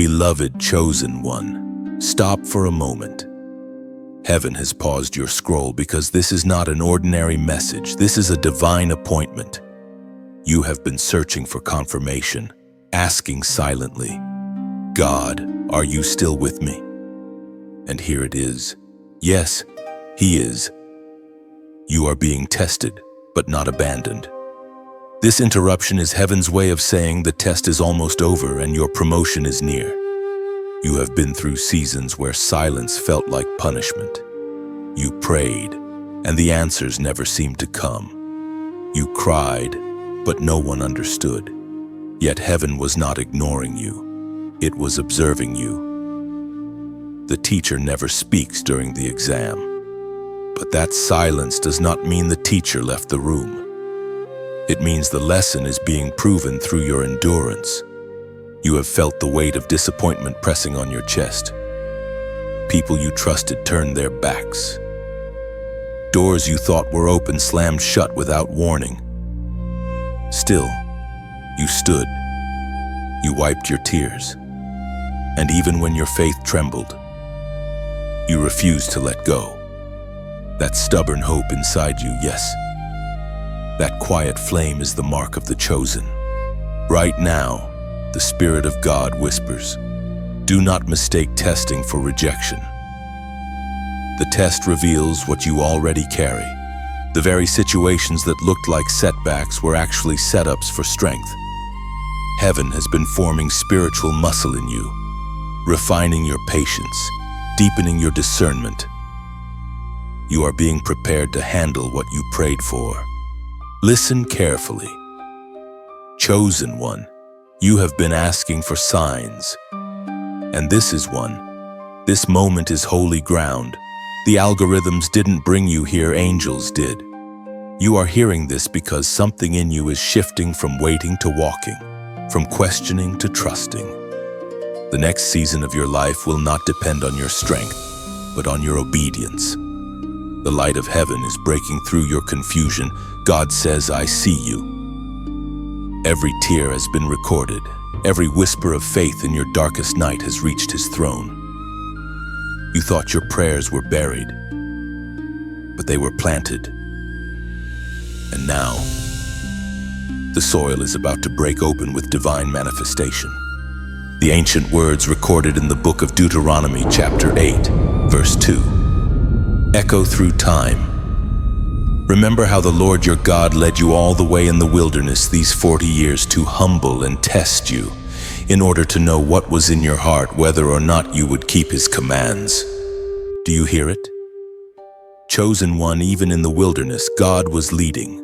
Beloved chosen one, stop for a moment. Heaven has paused your scroll because this is not an ordinary message. This is a divine appointment. You have been searching for confirmation, asking silently, God, are you still with me? And here it is. Yes, He is. You are being tested, but not abandoned. This interruption is heaven's way of saying the test is almost over and your promotion is near. You have been through seasons where silence felt like punishment. You prayed, and the answers never seemed to come. You cried, but no one understood. Yet heaven was not ignoring you. It was observing you. The teacher never speaks during the exam, but that silence does not mean the teacher left the room. It means the lesson is being proven through your endurance. You have felt the weight of disappointment pressing on your chest. People you trusted turned their backs. Doors you thought were open slammed shut without warning. Still, you stood. You wiped your tears. And even when your faith trembled, you refused to let go. That stubborn hope inside you, yes. That quiet flame is the mark of the chosen. Right now, the Spirit of God whispers, do not mistake testing for rejection. The test reveals what you already carry. The very situations that looked like setbacks were actually setups for strength. Heaven has been forming spiritual muscle in you, refining your patience, deepening your discernment. You are being prepared to handle what you prayed for. Listen carefully. Chosen one, you have been asking for signs. And this is one. This moment is holy ground. The algorithms didn't bring you here, angels did. You are hearing this because something in you is shifting from waiting to walking, from questioning to trusting. The next season of your life will not depend on your strength, but on your obedience. The light of heaven is breaking through your confusion. God says, I see you. Every tear has been recorded. Every whisper of faith in your darkest night has reached His throne. You thought your prayers were buried, but they were planted. And now, the soil is about to break open with divine manifestation. The ancient words recorded in the book of Deuteronomy, chapter 8, verse 2. Echo through time. Remember how the Lord your God led you all the way in the wilderness these 40 years to humble and test you, in order to know what was in your heart, whether or not you would keep His commands. Do you hear it? Chosen one, even in the wilderness, God was leading.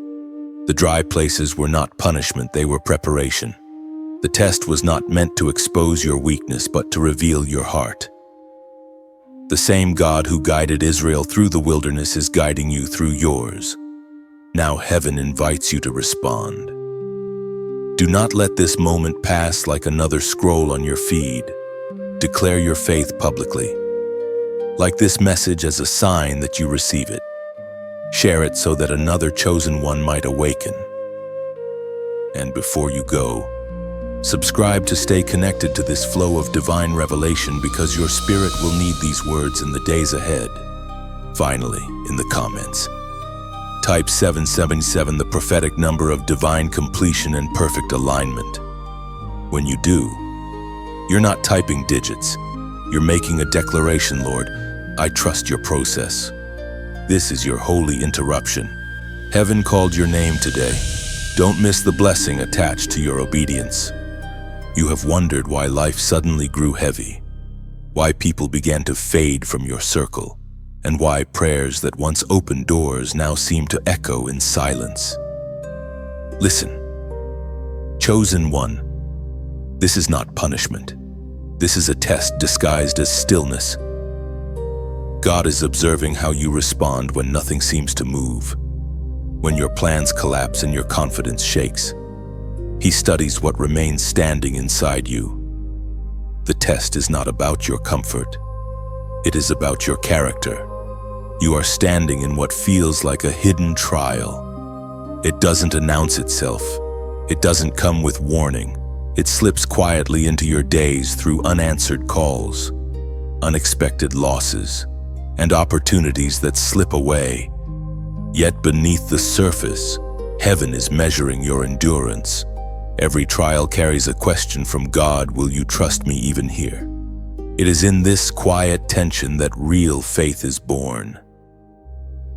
The dry places were not punishment, they were preparation. The test was not meant to expose your weakness, but to reveal your heart. The same God who guided Israel through the wilderness is guiding you through yours. Now heaven invites you to respond. Do not let this moment pass like another scroll on your feed. Declare your faith publicly. Like this message as a sign that you receive it. Share it so that another chosen one might awaken. And before you go, subscribe to stay connected to this flow of divine revelation, because your spirit will need these words in the days ahead. Finally, in the comments, type 777, the prophetic number of divine completion and perfect alignment. When you do, you're not typing digits. You're making a declaration, Lord, I trust your process. This is your holy interruption. Heaven called your name today. Don't miss the blessing attached to your obedience. You have wondered why life suddenly grew heavy, why people began to fade from your circle, and why prayers that once opened doors now seem to echo in silence. Listen, chosen one, this is not punishment. This is a test disguised as stillness. God is observing how you respond when nothing seems to move, when your plans collapse and your confidence shakes. He studies what remains standing inside you. The test is not about your comfort. It is about your character. You are standing in what feels like a hidden trial. It doesn't announce itself. It doesn't come with warning. It slips quietly into your days through unanswered calls, unexpected losses, and opportunities that slip away. Yet beneath the surface, heaven is measuring your endurance. Every trial carries a question from God: will you trust me even here? It is in this quiet tension that real faith is born.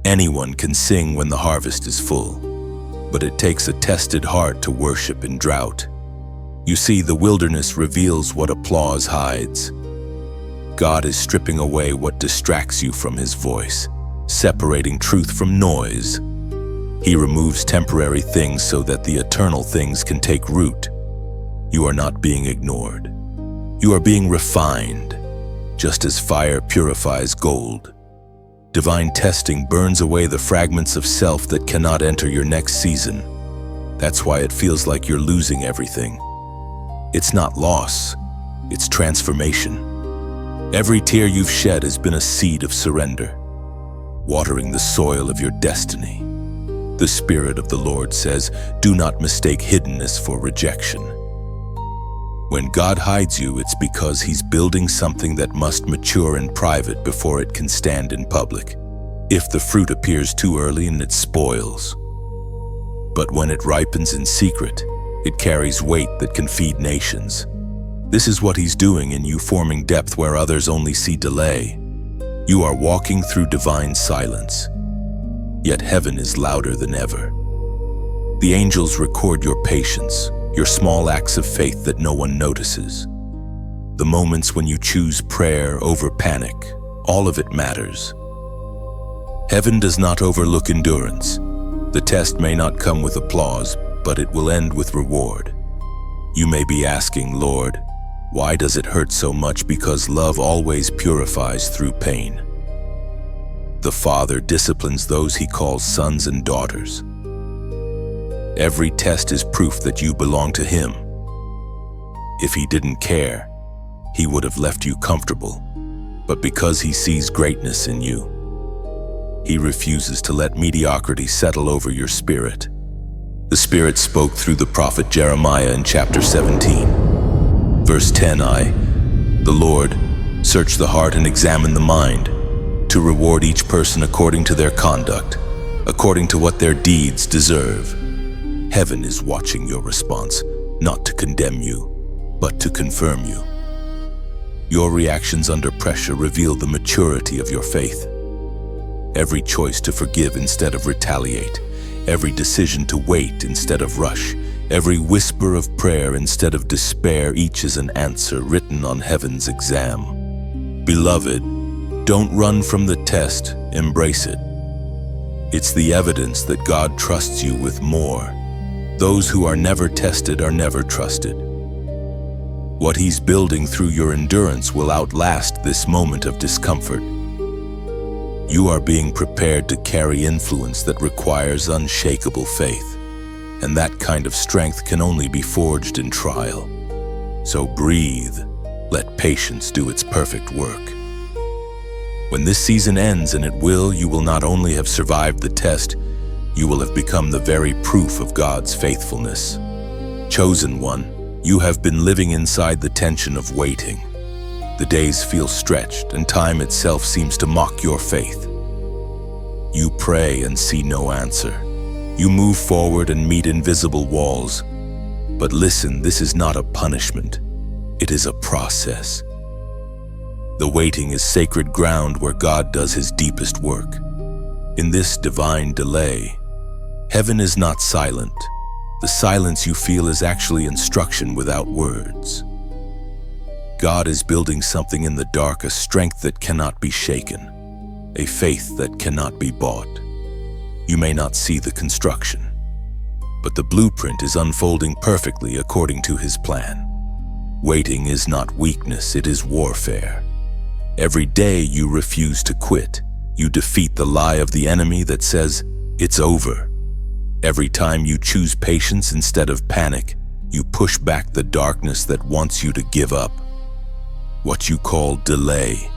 Anyone can sing when the harvest is full, but it takes a tested heart to worship in drought. You see, the wilderness reveals what applause hides. God is stripping away what distracts you from His voice, separating truth from noise. He removes temporary things so that the eternal things can take root. You are not being ignored. You are being refined, just as fire purifies gold. Divine testing burns away the fragments of self that cannot enter your next season. That's why it feels like you're losing everything. It's not loss, it's transformation. Every tear you've shed has been a seed of surrender, watering the soil of your destiny. The Spirit of the Lord says, do not mistake hiddenness for rejection. When God hides you, it's because He's building something that must mature in private before it can stand in public. If the fruit appears too early, and it spoils. But when it ripens in secret, it carries weight that can feed nations. This is what He's doing in you, forming depth where others only see delay. You are walking through divine silence, yet heaven is louder than ever. The angels record your patience, your small acts of faith that no one notices. The moments when you choose prayer over panic, all of it matters. Heaven does not overlook endurance. The test may not come with applause, but it will end with reward. You may be asking, Lord, why does it hurt so much? Because love always purifies through pain. The Father disciplines those He calls sons and daughters. Every test is proof that you belong to Him. If He didn't care, He would have left you comfortable. But because He sees greatness in you, He refuses to let mediocrity settle over your spirit. The Spirit spoke through the prophet Jeremiah in chapter 17. Verse 10, the Lord, search the heart and examine the mind, to reward each person according to their conduct, according to what their deeds deserve. Heaven is watching your response, not to condemn you, but to confirm you. Your reactions under pressure reveal the maturity of your faith. Every choice to forgive instead of retaliate, every decision to wait instead of rush, every whisper of prayer instead of despair, each is an answer written on heaven's exam. Beloved, don't run from the test, embrace it. It's the evidence that God trusts you with more. Those who are never tested are never trusted. What He's building through your endurance will outlast this moment of discomfort. You are being prepared to carry influence that requires unshakable faith. And that kind of strength can only be forged in trial. So breathe, let patience do its perfect work. When this season ends, and it will, you will not only have survived the test, you will have become the very proof of God's faithfulness. Chosen one, you have been living inside the tension of waiting. The days feel stretched, and time itself seems to mock your faith. You pray and see no answer. You move forward and meet invisible walls. But listen, this is not a punishment. It is a process. The waiting is sacred ground where God does His deepest work. In this divine delay, heaven is not silent. The silence you feel is actually instruction without words. God is building something in the dark, a strength that cannot be shaken, a faith that cannot be bought. You may not see the construction, but the blueprint is unfolding perfectly according to His plan. Waiting is not weakness, it is warfare. Every day you refuse to quit, you defeat the lie of the enemy that says, it's over. Every time you choose patience instead of panic, you push back the darkness that wants you to give up. What you call delay,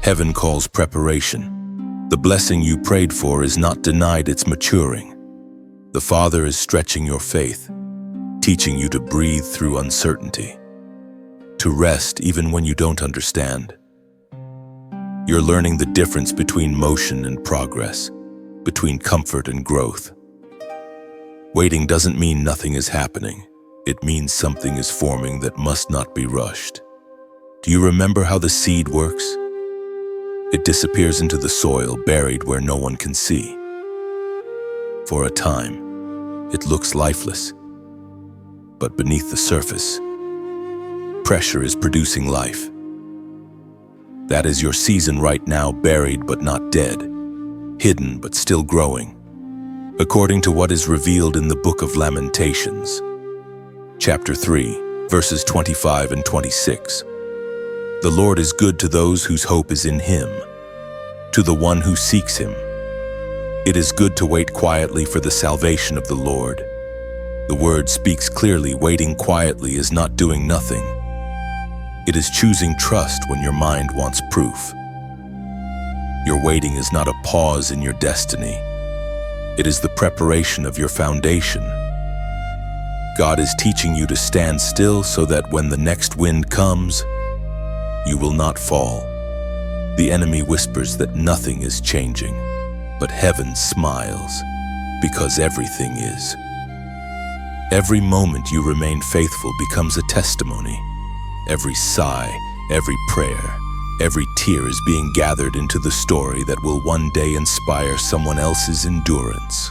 heaven calls preparation. The blessing you prayed for is not denied, it's maturing. The Father is stretching your faith. teaching you to breathe through uncertainty, to rest even when you don't understand. You're learning the difference between motion and progress, between comfort and growth. Waiting doesn't mean nothing is happening. It means something is forming that must not be rushed. Do you remember how the seed works? It disappears into the soil, buried where no one can see. For a time, it looks lifeless. But beneath the surface, pressure is producing life. That is your season right now, buried but not dead, hidden but still growing. According to what is revealed in the book of Lamentations, chapter 3, verses 25 and 26. The Lord is good to those whose hope is in Him, to the one who seeks Him. It is good to wait quietly for the salvation of the Lord. The word speaks clearly. Waiting quietly is not doing nothing. It is choosing trust when your mind wants proof. Your waiting is not a pause in your destiny. It is the preparation of your foundation. God is teaching you to stand still so that when the next wind comes, you will not fall. The enemy whispers that nothing is changing, but heaven smiles because everything is. Every moment you remain faithful becomes a testimony. Every sigh, every prayer, every tear is being gathered into the story that will one day inspire someone else's endurance.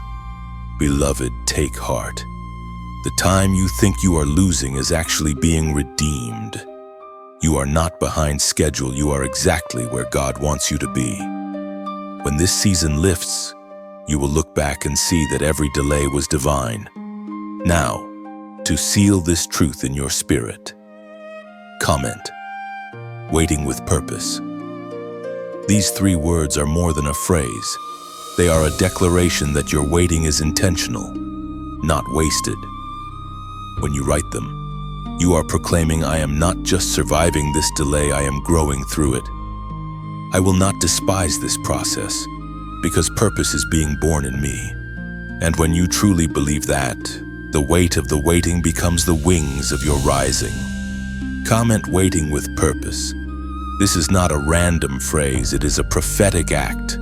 Beloved, take heart. The time you think you are losing is actually being redeemed. You are not behind schedule. You are exactly where God wants you to be. When this season lifts, you will look back and see that every delay was divine. Now, to seal this truth in your spirit, comment, waiting with purpose. These 3 words are more than a phrase. They are a declaration that your waiting is intentional, not wasted. When you write them, you are proclaiming, I am not just surviving this delay, I am growing through it. I will not despise this process, because purpose is being born in me. And when you truly believe that, the weight of the waiting becomes the wings of your rising. Comment waiting with purpose. This is not a random phrase, it is a prophetic act.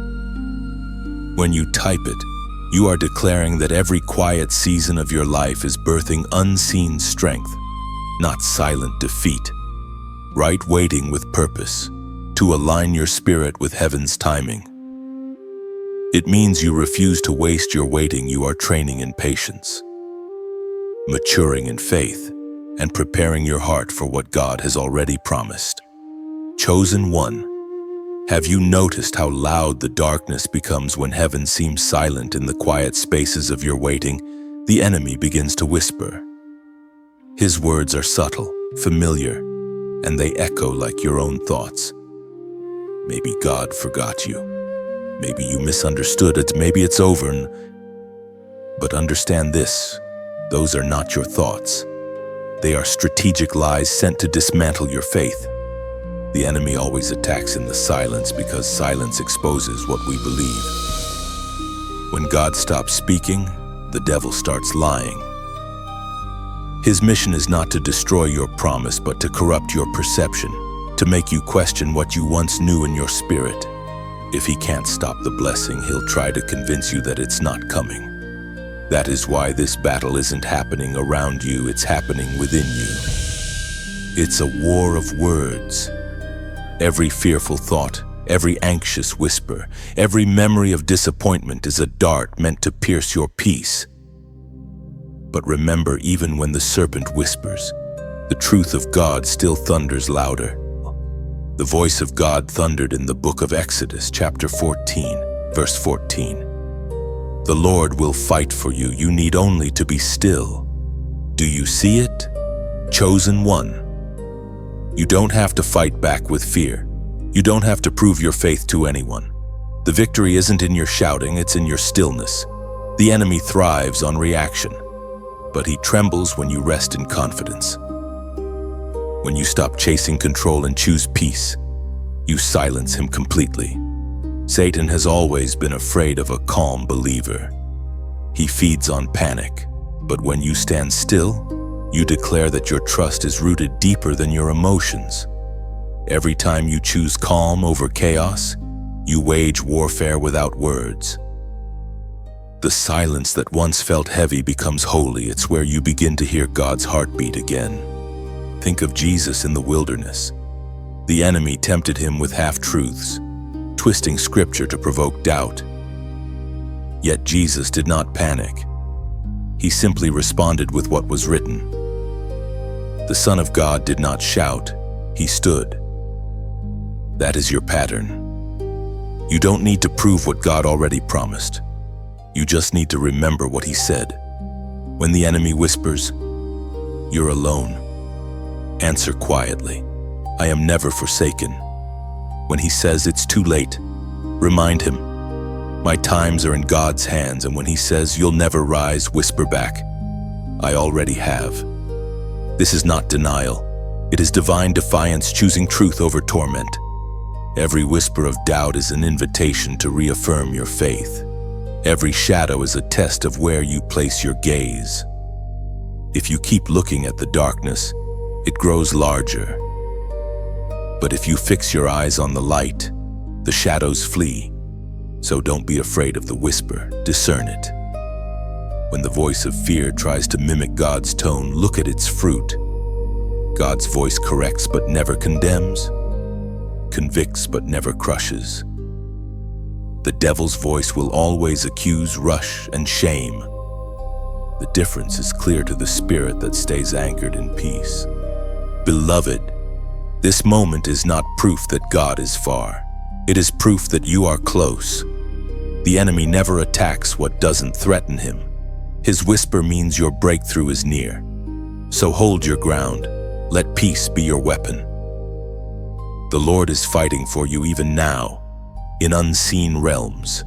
When you type it, you are declaring that every quiet season of your life is birthing unseen strength, not silent defeat. Write waiting with purpose, to align your spirit with heaven's timing. It means you refuse to waste your waiting. You are training in patience, maturing in faith, and preparing your heart for what God has already promised. Chosen one, have you noticed how loud the darkness becomes when heaven seems silent? In the quiet spaces of your waiting, the enemy begins to whisper. His words are subtle, familiar, and they echo like your own thoughts. Maybe God forgot you. Maybe you misunderstood it. Maybe it's over. But understand this, those are not your thoughts. They are strategic lies sent to dismantle your faith. The enemy always attacks in the silence because silence exposes what we believe. When God stops speaking, the devil starts lying. His mission is not to destroy your promise, but to corrupt your perception, to make you question what you once knew in your spirit. If he can't stop the blessing, he'll try to convince you that it's not coming. That is why this battle isn't happening around you, it's happening within you. It's a war of words. Every fearful thought, every anxious whisper, every memory of disappointment is a dart meant to pierce your peace. But remember, even when the serpent whispers, the truth of God still thunders louder. The voice of God thundered in the book of Exodus, chapter 14, verse 14. The Lord will fight for you. You need only to be still. Do you see it? Chosen one. You don't have to fight back with fear. You don't have to prove your faith to anyone. The victory isn't in your shouting, it's in your stillness. The enemy thrives on reaction, but he trembles when you rest in confidence. When you stop chasing control and choose peace, you silence him completely. Satan has always been afraid of a calm believer. He feeds on panic, but when you stand still, You declare that your trust is rooted deeper than your emotions. Every time you choose calm over chaos, you wage warfare without words. The silence that once felt heavy becomes holy. It's where you begin to hear God's heartbeat again. Think of Jesus in the wilderness. The enemy tempted him with half-truths, twisting scripture to provoke doubt. Yet Jesus did not panic. He simply responded with what was written. The Son of God did not shout, he stood. That is your pattern. You don't need to prove what God already promised. You just need to remember what he said. When the enemy whispers, "You're alone," answer quietly, "I am never forsaken." When he says it's too late, remind him, "My times are in God's hands." And when he says you'll never rise, whisper back, "I already have." This is not denial. It is divine defiance, choosing truth over torment. Every whisper of doubt is an invitation to reaffirm your faith. Every shadow is a test of where you place your gaze. If you keep looking at the darkness, it grows larger. But if you fix your eyes on the light, the shadows flee. So don't be afraid of the whisper, discern it. When the voice of fear tries to mimic God's tone, look at its fruit. God's voice corrects but never condemns, convicts but never crushes. The devil's voice will always accuse, rush, and shame. The difference is clear to the spirit that stays anchored in peace. Beloved, this moment is not proof that God is far. It is proof that you are close. The enemy never attacks what doesn't threaten him. His whisper means your breakthrough is near. So hold your ground. Let peace be your weapon. The Lord is fighting for you even now, in unseen realms.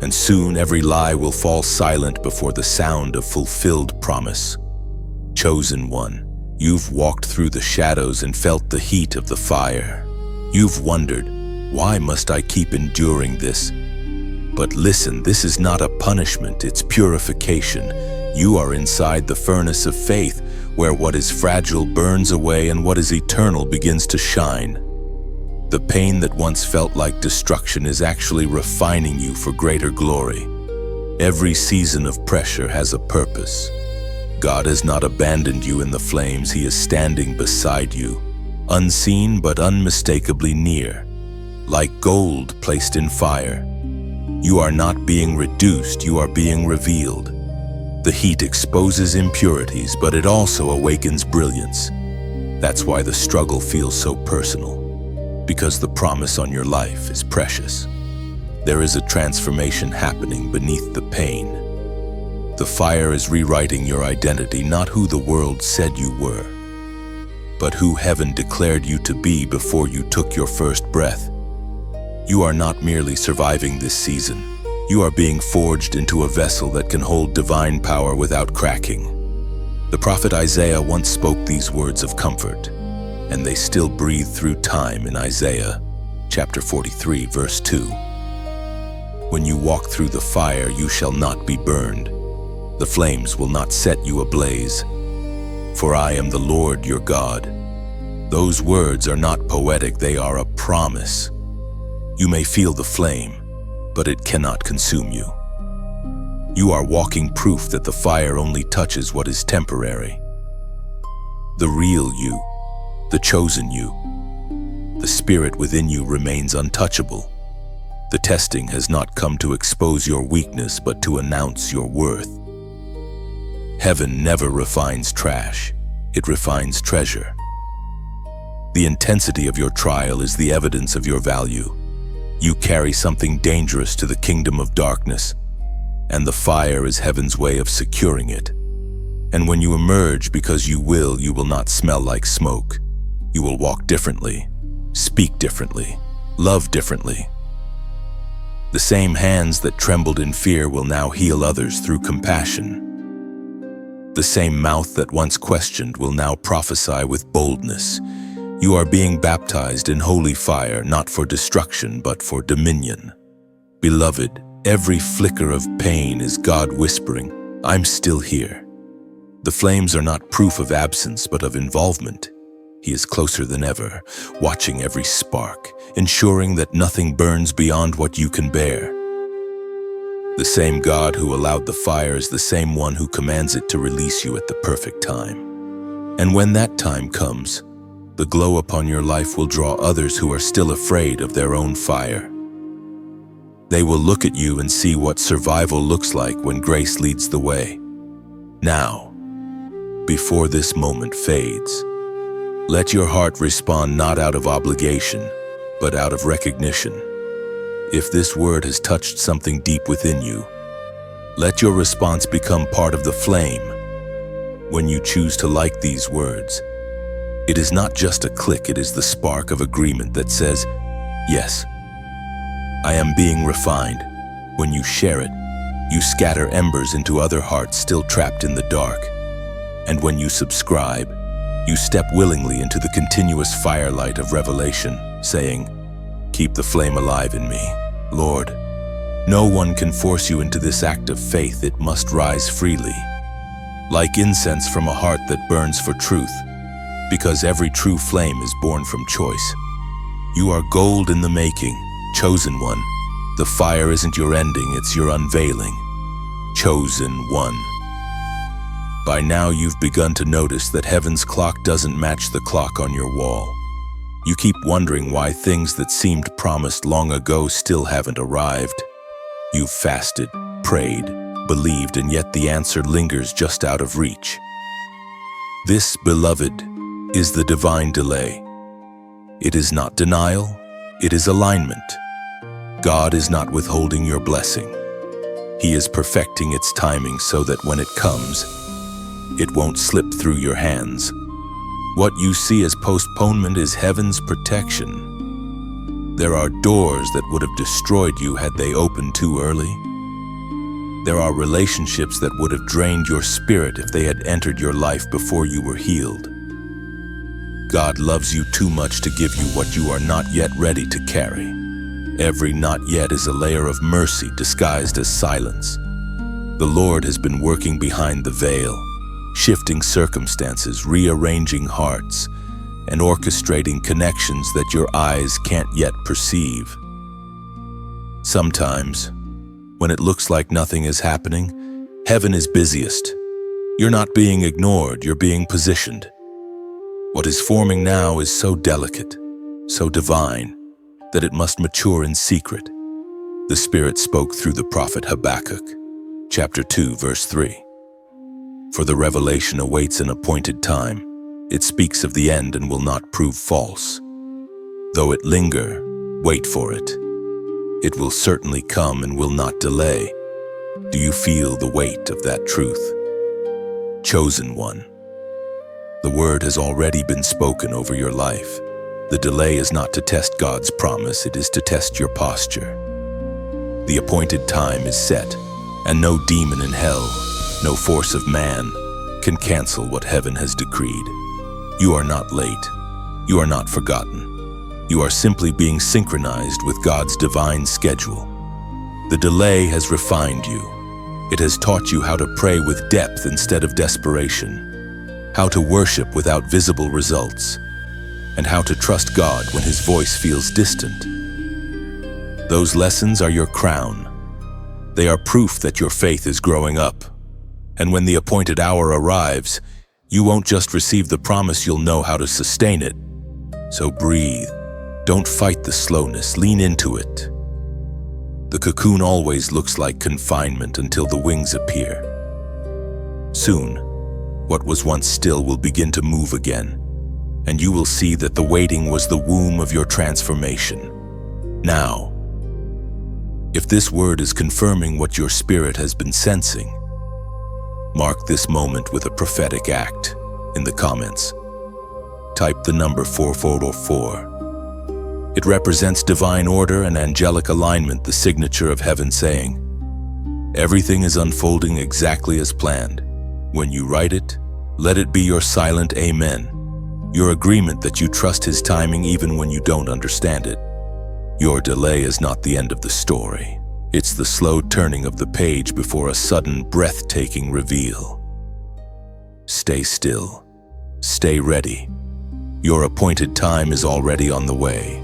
And soon every lie will fall silent before the sound of fulfilled promise. Chosen one, you've walked through the shadows and felt the heat of the fire. You've wondered, why must I keep enduring this? But listen, this is not a punishment, it's purification. You are inside the furnace of faith, where what is fragile burns away and what is eternal begins to shine. The pain that once felt like destruction is actually refining you for greater glory. Every season of pressure has a purpose. God has not abandoned you in the flames. He is standing beside you, unseen but unmistakably near, like gold placed in fire. You are not being reduced, you are being revealed. The heat exposes impurities, but it also awakens brilliance. That's why the struggle feels so personal, because the promise on your life is precious. There is a transformation happening beneath the pain. The fire is rewriting your identity, not who the world said you were, but who heaven declared you to be before you took your first breath. You are not merely surviving this season. You are being forged into a vessel that can hold divine power without cracking. The prophet Isaiah once spoke these words of comfort, and they still breathe through time in Isaiah chapter 43, verse 2. When you walk through the fire, you shall not be burned. The flames will not set you ablaze. For I am the Lord your God. Those words are not poetic, they are a promise. You may feel the flame, but it cannot consume you. You are walking proof that the fire only touches what is temporary. The real you, the chosen you, the spirit within you remains untouchable. The testing has not come to expose your weakness, but to announce your worth. Heaven never refines trash, it refines treasure. The intensity of your trial is the evidence of your value. You carry something dangerous to the kingdom of darkness, and the fire is heaven's way of securing it. And when you emerge, because you will not smell like smoke. You will walk differently, speak differently, love differently. The same hands that trembled in fear will now heal others through compassion. The same mouth that once questioned will now prophesy with boldness. You are being baptized in holy fire, not for destruction, but for dominion. Beloved, every flicker of pain is God whispering, I'm still here. The flames are not proof of absence, but of involvement. He is closer than ever, watching every spark, ensuring that nothing burns beyond what you can bear. The same God who allowed the fire is the same one who commands it to release you at the perfect time. And when that time comes, the glow upon your life will draw others who are still afraid of their own fire. They will look at you and see what survival looks like when grace leads the way. Now, before this moment fades, let your heart respond not out of obligation, but out of recognition. If this word has touched something deep within you, let your response become part of the flame. When you choose to like these words, it is not just a click, it is the spark of agreement that says, yes, I am being refined. When you share it, you scatter embers into other hearts still trapped in the dark. And when you subscribe, you step willingly into the continuous firelight of revelation, saying, keep the flame alive in me, Lord. No one can force you into this act of faith. It must rise freely, like incense from a heart that burns for truth, because every true flame is born from choice. You are gold in the making, chosen one. The fire isn't your ending, it's your unveiling. Chosen one. By now you've begun to notice that heaven's clock doesn't match the clock on your wall. You keep wondering why things that seemed promised long ago still haven't arrived. You've fasted, prayed, believed, and yet the answer lingers just out of reach. This, beloved, is the divine delay. It is not denial, it is alignment. God is not withholding your blessing. He is perfecting its timing so that when it comes, it won't slip through your hands. What you see as postponement is heaven's protection. There are doors that would have destroyed you had they opened too early. There are relationships that would have drained your spirit if they had entered your life before you were healed. God loves you too much to give you what you are not yet ready to carry. Every not yet is a layer of mercy disguised as silence. The Lord has been working behind the veil, shifting circumstances, rearranging hearts, and orchestrating connections that your eyes can't yet perceive. Sometimes, when it looks like nothing is happening, heaven is busiest. You're not being ignored, you're being positioned. What is forming now is so delicate, so divine, that it must mature in secret. The Spirit spoke through the prophet Habakkuk, chapter 2, verse 3. For the revelation awaits an appointed time. It speaks of the end and will not prove false. Though it linger, wait for it. It will certainly come and will not delay. Do you feel the weight of that truth? Chosen one. The word has already been spoken over your life. The delay is not to test God's promise, it is to test your posture. The appointed time is set, and no demon in hell, no force of man, can cancel what heaven has decreed. You are not late. You are not forgotten. You are simply being synchronized with God's divine schedule. The delay has refined you. It has taught you how to pray with depth instead of desperation, how to worship without visible results, and how to trust God when His voice feels distant. Those lessons are your crown. They are proof that your faith is growing up. And when the appointed hour arrives, you won't just receive the promise, you'll know how to sustain it. So breathe. Don't fight the slowness, lean into it. The cocoon always looks like confinement until the wings appear. Soon, what was once still will begin to move again, and you will see that the waiting was the womb of your transformation. Now, if this word is confirming what your spirit has been sensing, mark this moment with a prophetic act in the comments. Type the number 4444. It represents divine order and angelic alignment, the signature of heaven saying, everything is unfolding exactly as planned. When you write it, let it be your silent amen, your agreement that you trust His timing even when you don't understand it. Your delay is not the end of the story. It's the slow turning of the page before a sudden, breathtaking reveal. Stay still. Stay ready. Your appointed time is already on the way.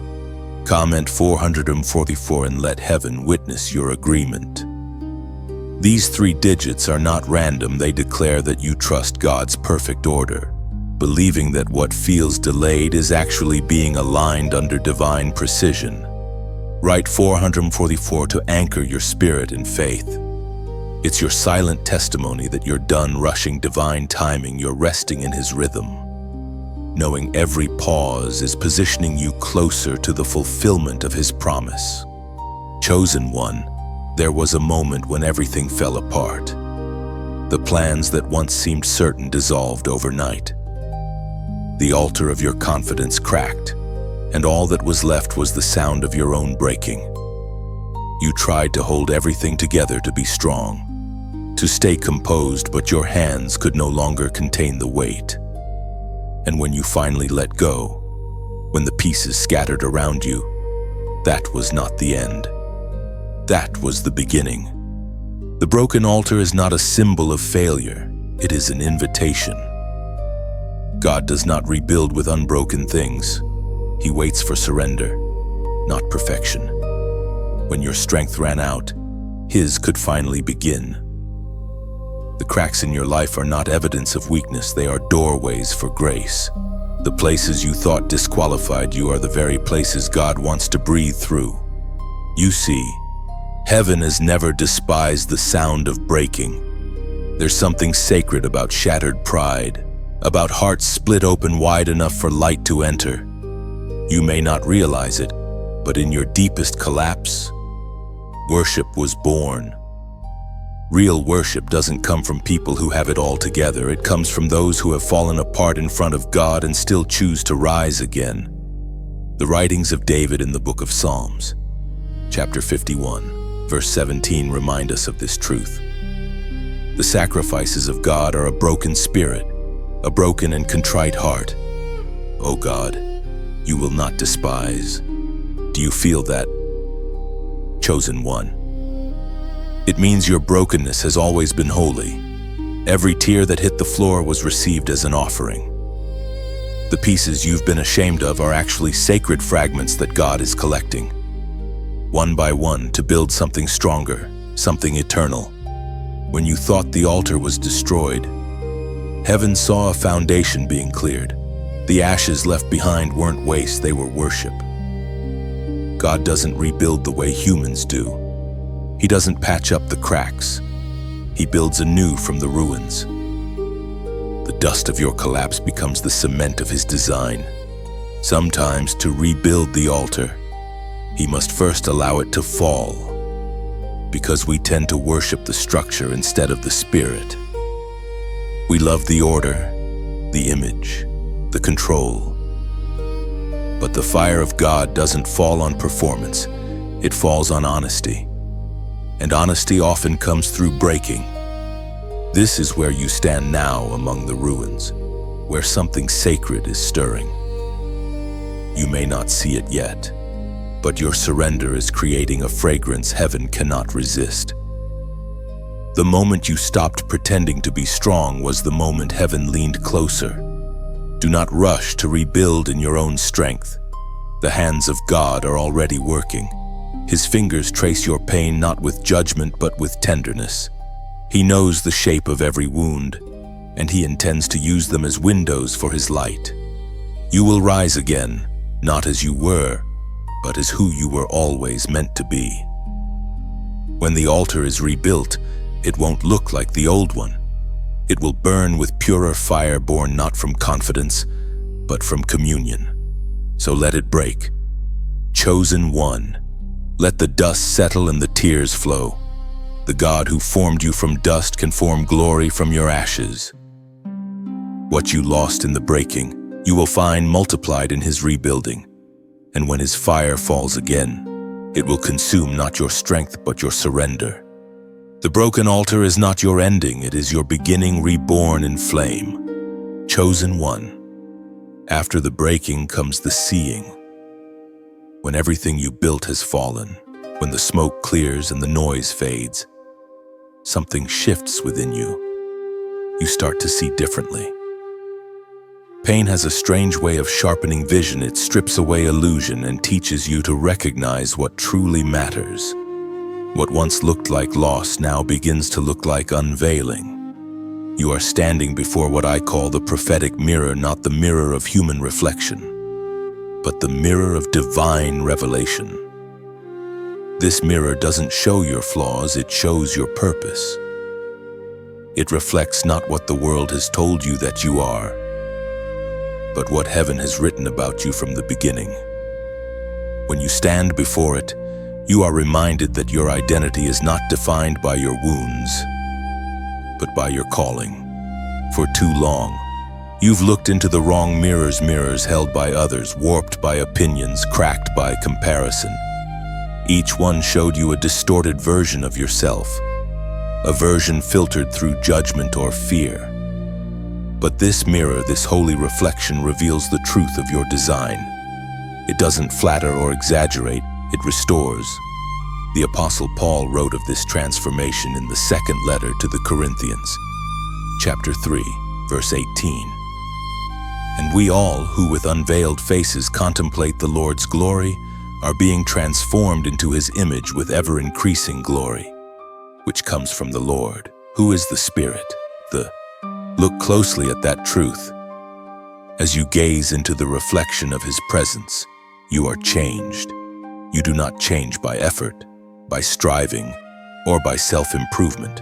Comment 444 and let heaven witness your agreement. These 3 digits are not random. They declare that you trust God's perfect order, believing that what feels delayed is actually being aligned under divine precision. Write 444 to anchor your spirit in faith. It's your silent testimony that you're done rushing divine timing. You're resting in His rhythm, knowing every pause is positioning you closer to the fulfillment of His promise. Chosen one, there was a moment when everything fell apart. The plans that once seemed certain dissolved overnight. The altar of your confidence cracked, and all that was left was the sound of your own breaking. You tried to hold everything together, to be strong, to stay composed, but your hands could no longer contain the weight. And when you finally let go, when the pieces scattered around you, that was not the end. That was the beginning. The broken altar is not a symbol of failure. It is an invitation. God does not rebuild with unbroken things. He waits for surrender, not perfection. When your strength ran out, His could finally begin. The cracks in your life are not evidence of weakness. They are doorways for grace. The places you thought disqualified you are the very places God wants to breathe through. You see, heaven has never despised the sound of breaking. There's something sacred about shattered pride, about hearts split open wide enough for light to enter. You may not realize it, but in your deepest collapse, worship was born. Real worship doesn't come from people who have it all together. It comes from those who have fallen apart in front of God and still choose to rise again. The writings of David in the book of Psalms, chapter 51, verse 17 remind us of this truth. The sacrifices of God are a broken spirit, a broken and contrite heart. O God, you will not despise. Do you feel that? Chosen one. It means your brokenness has always been holy. Every tear that hit the floor was received as an offering. The pieces you've been ashamed of are actually sacred fragments that God is collecting, one by one, to build something stronger, something eternal. When you thought the altar was destroyed, heaven saw a foundation being cleared. The ashes left behind weren't waste, they were worship. God doesn't rebuild the way humans do. He doesn't patch up the cracks. He builds anew from the ruins. The dust of your collapse becomes the cement of His design. Sometimes, to rebuild the altar, He must first allow it to fall, because we tend to worship the structure instead of the spirit. We love the order, the image, the control. But the fire of God doesn't fall on performance. It falls on honesty. And honesty often comes through breaking. This is where you stand now among the ruins, where something sacred is stirring. You may not see it yet, but your surrender is creating a fragrance heaven cannot resist. The moment you stopped pretending to be strong was the moment heaven leaned closer. Do not rush to rebuild in your own strength. The hands of God are already working. His fingers trace your pain not with judgment but with tenderness. He knows the shape of every wound, and He intends to use them as windows for His light. You will rise again, not as you were, but as who you were always meant to be. When the altar is rebuilt, it won't look like the old one. It will burn with purer fire born not from confidence, but from communion. So let it break. Chosen one, let the dust settle and the tears flow. The God who formed you from dust can form glory from your ashes. What you lost in the breaking, you will find multiplied in His rebuilding. And when His fire falls again, it will consume not your strength but your surrender. The broken altar is not your ending, it is your beginning reborn in flame. Chosen one. After the breaking comes the seeing. When everything you built has fallen, when the smoke clears and the noise fades, something shifts within you. you start to see differently. Pain has a strange way of sharpening vision. It strips away illusion and teaches you to recognize what truly matters. What once looked like loss now begins to look like unveiling. You are standing before what I call the prophetic mirror, not the mirror of human reflection, but the mirror of divine revelation. This mirror doesn't show your flaws, it shows your purpose. It reflects not what the world has told you that you are, but what heaven has written about you from the beginning. When you stand before it, you are reminded that your identity is not defined by your wounds, but by your calling. For too long, you've looked into the wrong mirrors held by others, warped by opinions, cracked by comparison. Each one showed you a distorted version of yourself, a version filtered through judgment or fear. But this mirror, this holy reflection, reveals the truth of your design. It doesn't flatter or exaggerate, it restores. The Apostle Paul wrote of this transformation in the second letter to the Corinthians, chapter 3, verse 18. And we all, who with unveiled faces contemplate the Lord's glory, are being transformed into his image with ever-increasing glory, which comes from the Lord, who is the Spirit. Look closely at that truth. As you gaze into the reflection of his presence, you are changed. You do not change by effort, by striving, or by self-improvement.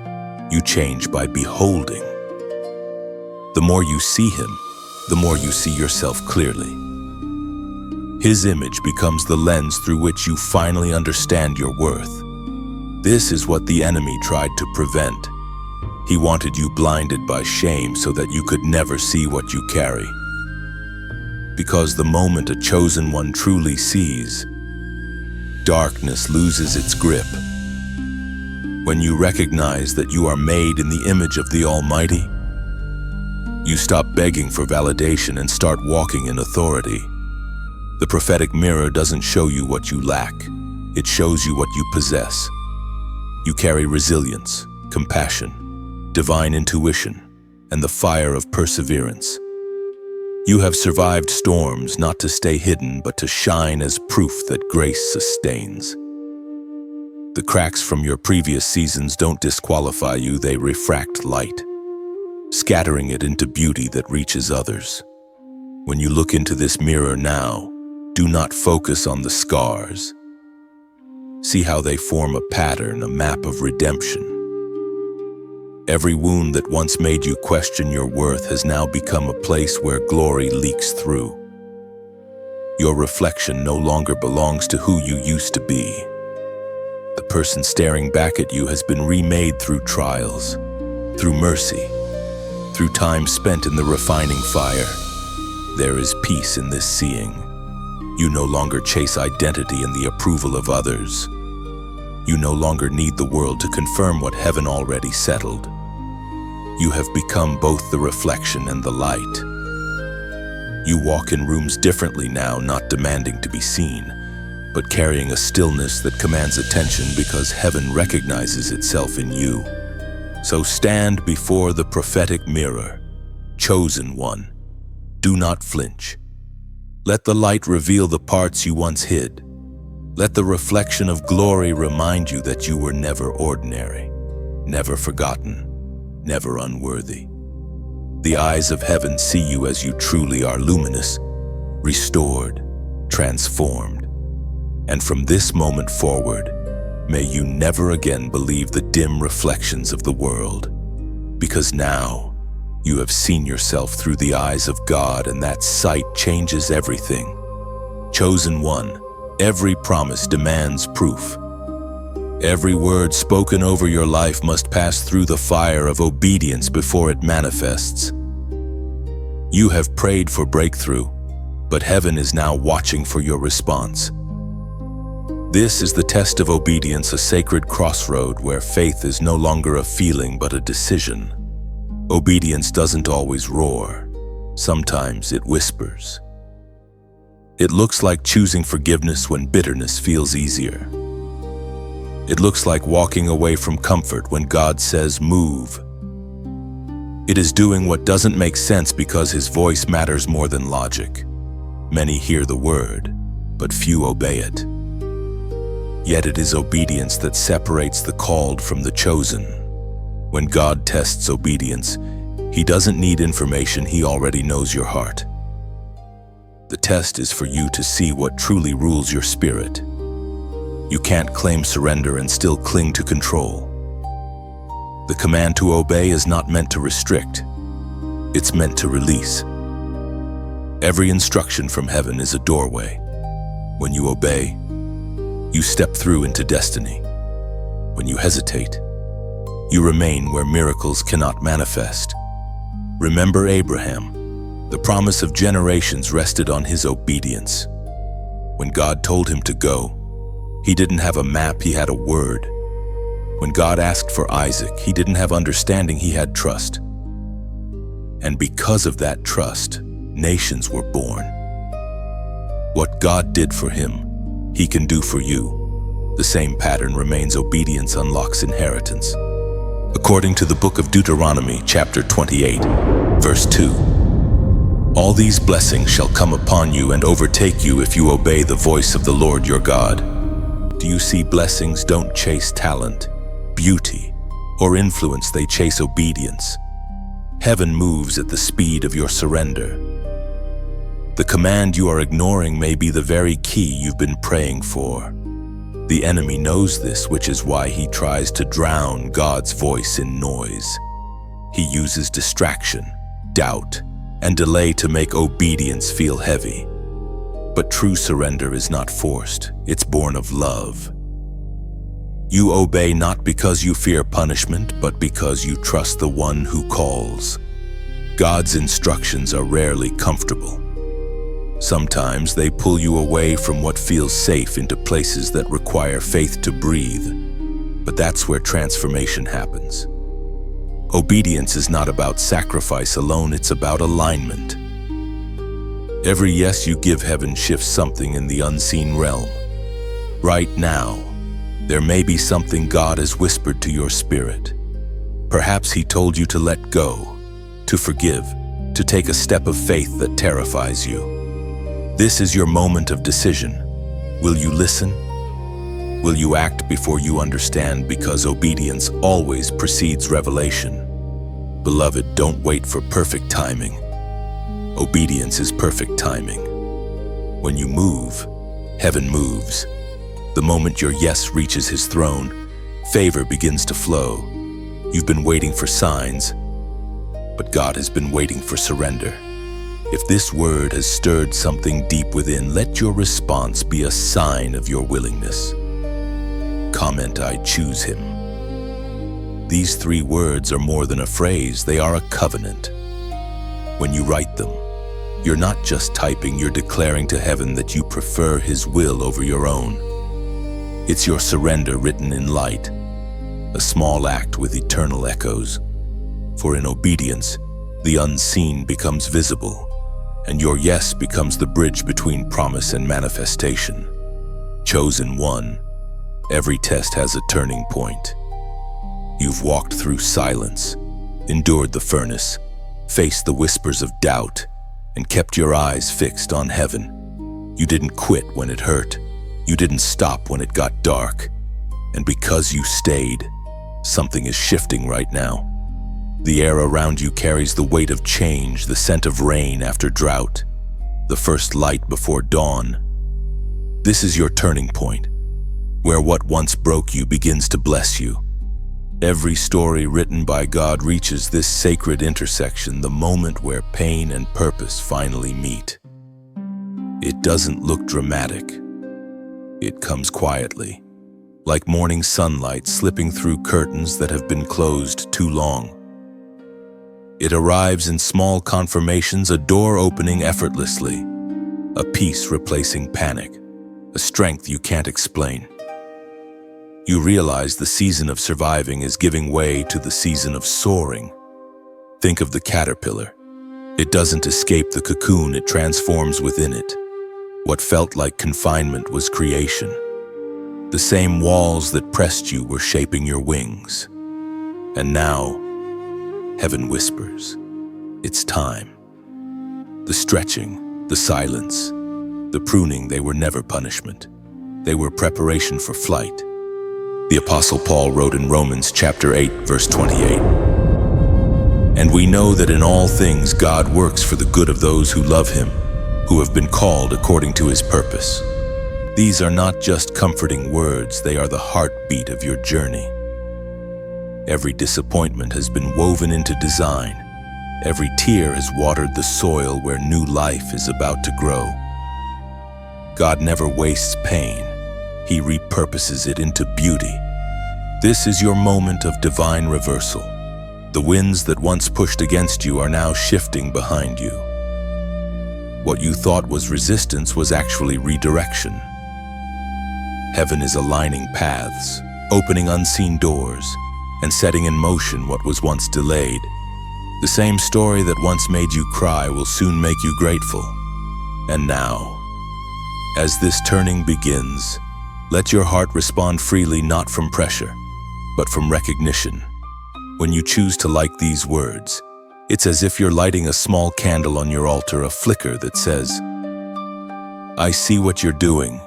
You change by beholding. The more you see him, the more you see yourself clearly. His image becomes the lens through which you finally understand your worth. This is what the enemy tried to prevent. He wanted you blinded by shame so that you could never see what you carry. Because the moment a chosen one truly sees, darkness loses its grip. When you recognize that you are made in the image of the Almighty, you stop begging for validation and start walking in authority. The prophetic mirror doesn't show you what you lack, it shows you what you possess. You carry resilience, compassion, divine intuition, and the fire of perseverance. You have survived storms not to stay hidden, but to shine as proof that grace sustains. The cracks from your previous seasons don't disqualify you, they refract light, scattering it into beauty that reaches others. When you look into this mirror now, do not focus on the scars. See how they form a pattern, a map of redemption. Every wound that once made you question your worth has now become a place where glory leaks through. Your reflection no longer belongs to who you used to be. The person staring back at you has been remade through trials, through mercy, through time spent in the refining fire. There is peace in this seeing. You no longer chase identity and the approval of others. You no longer need the world to confirm what heaven already settled. You have become both the reflection and the light. You walk in rooms differently now, not demanding to be seen, but carrying a stillness that commands attention because heaven recognizes itself in you. So stand before the prophetic mirror, chosen one. Do not flinch. Let the light reveal the parts you once hid. Let the reflection of glory remind you that you were never ordinary, never forgotten, never unworthy. The eyes of heaven see you as you truly are, luminous, restored, transformed. And from this moment forward, may you never again believe the dim reflections of the world, because now you have seen yourself through the eyes of God, and that sight changes everything. Chosen one, every promise demands proof. Every word spoken over your life must pass through the fire of obedience before it manifests. You have prayed for breakthrough, but heaven is now watching for your response. This is the test of obedience, a sacred crossroad where faith is no longer a feeling but a decision. Obedience doesn't always roar. Sometimes it whispers. It looks like choosing forgiveness when bitterness feels easier. It looks like walking away from comfort when God says move. It is doing what doesn't make sense because his voice matters more than logic. Many hear the word, but few obey it. Yet it is obedience that separates the called from the chosen. When God tests obedience, He doesn't need information, He already knows your heart. The test is for you to see what truly rules your spirit. You can't claim surrender and still cling to control. The command to obey is not meant to restrict. It's meant to release. Every instruction from heaven is a doorway. When you obey, you step through into destiny. When you hesitate, you remain where miracles cannot manifest. Remember Abraham. The promise of generations rested on his obedience. When God told him to go, he didn't have a map, he had a word. When God asked for Isaac, he didn't have understanding, he had trust. And because of that trust, nations were born. What God did for him, He can do for you. The same pattern remains. Obedience unlocks inheritance. According to the book of Deuteronomy, chapter 28, verse 2, all these blessings shall come upon you and overtake you if you obey the voice of the Lord your God. Do you see? Blessings don't chase talent, beauty, or influence, they chase obedience. Heaven moves at the speed of your surrender. The command you are ignoring may be the very key you've been praying for. The enemy knows this, which is why he tries to drown God's voice in noise. He uses distraction, doubt, and delay to make obedience feel heavy. But true surrender is not forced, it's born of love. You obey not because you fear punishment, but because you trust the one who calls. God's instructions are rarely comfortable. Sometimes they pull you away from what feels safe into places that require faith to breathe. But that's where transformation happens. Obedience is not about sacrifice alone, it's about alignment. Every yes you give, heaven shifts something in the unseen realm. Right now, there may be something God has whispered to your spirit. Perhaps He told you to let go, to forgive, to take a step of faith that terrifies you. This is your moment of decision. Will you listen? Will you act before you understand? Because obedience always precedes revelation. Beloved, don't wait for perfect timing. Obedience is perfect timing. When you move, heaven moves. The moment your yes reaches His throne, favor begins to flow. You've been waiting for signs, but God has been waiting for surrender. If this word has stirred something deep within, let your response be a sign of your willingness. Comment, I choose Him. These 3 words are more than a phrase, they are a covenant. When you write them, you're not just typing, you're declaring to heaven that you prefer His will over your own. It's your surrender written in light, a small act with eternal echoes. For in obedience, the unseen becomes visible, and your yes becomes the bridge between promise and manifestation. Chosen one, every test has a turning point. You've walked through silence, endured the furnace, faced the whispers of doubt, and kept your eyes fixed on heaven. You didn't quit when it hurt. You didn't stop when it got dark. And because you stayed, something is shifting right now. The air around you carries the weight of change, the scent of rain after drought, the first light before dawn. This is your turning point, where what once broke you begins to bless you. Every story written by God reaches this sacred intersection, the moment where pain and purpose finally meet. It doesn't look dramatic. It comes quietly, like morning sunlight slipping through curtains that have been closed too long. It arrives in small confirmations, a door opening effortlessly, a peace replacing panic, a strength you can't explain. You realize the season of surviving is giving way to the season of soaring. Think of the caterpillar. It doesn't escape the cocoon, it transforms within it. What felt like confinement was creation. The same walls that pressed you were shaping your wings. And now, Heaven whispers, "It's time." The stretching, the silence, the pruning, they were never punishment. They were preparation for flight. The Apostle Paul wrote in Romans chapter 8, verse 28, "And we know that in all things God works for the good of those who love him, who have been called according to his purpose." These are not just comforting words, they are the heartbeat of your journey. Every disappointment has been woven into design. Every tear has watered the soil where new life is about to grow. God never wastes pain. He repurposes it into beauty. This is your moment of divine reversal. The winds that once pushed against you are now shifting behind you. What you thought was resistance was actually redirection. Heaven is aligning paths, opening unseen doors, and setting in motion what was once delayed. The same story that once made you cry will soon make you grateful. And now, as this turning begins, let your heart respond freely, not from pressure, but from recognition. When you choose to like these words, it's as if you're lighting a small candle on your altar, a flicker that says, "I see what you're doing,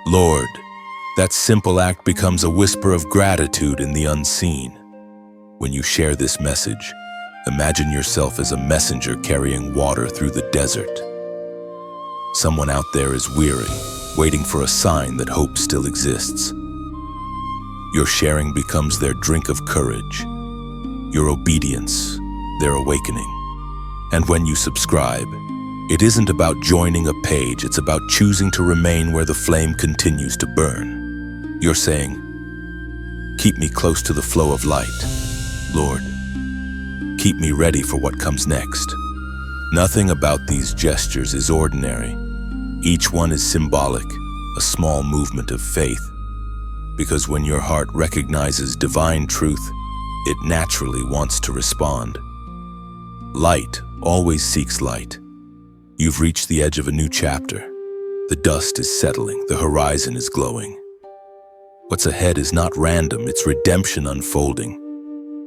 Lord." That simple act becomes a whisper of gratitude in the unseen. When you share this message, imagine yourself as a messenger carrying water through the desert. Someone out there is weary, waiting for a sign that hope still exists. Your sharing becomes their drink of courage, your obedience, their awakening. And when you subscribe, it isn't about joining a page, it's about choosing to remain where the flame continues to burn. You're saying, "Keep me close to the flow of light, Lord. Keep me ready for what comes next." Nothing about these gestures is ordinary. Each one is symbolic, a small movement of faith. Because when your heart recognizes divine truth, it naturally wants to respond. Light always seeks light. You've reached the edge of a new chapter. The dust is settling, the horizon is glowing. What's ahead is not random, it's redemption unfolding.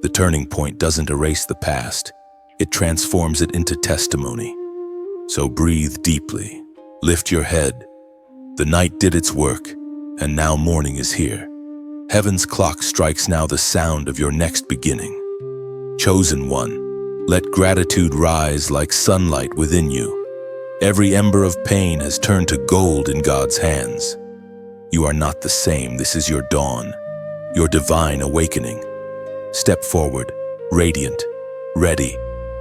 The turning point doesn't erase the past, it transforms it into testimony. So breathe deeply, lift your head. The night did its work, and now morning is here. Heaven's clock strikes now, the sound of your next beginning. Chosen one, let gratitude rise like sunlight within you. Every ember of pain has turned to gold in God's hands. You are not the same. This is your dawn, your divine awakening. Step forward, radiant, ready,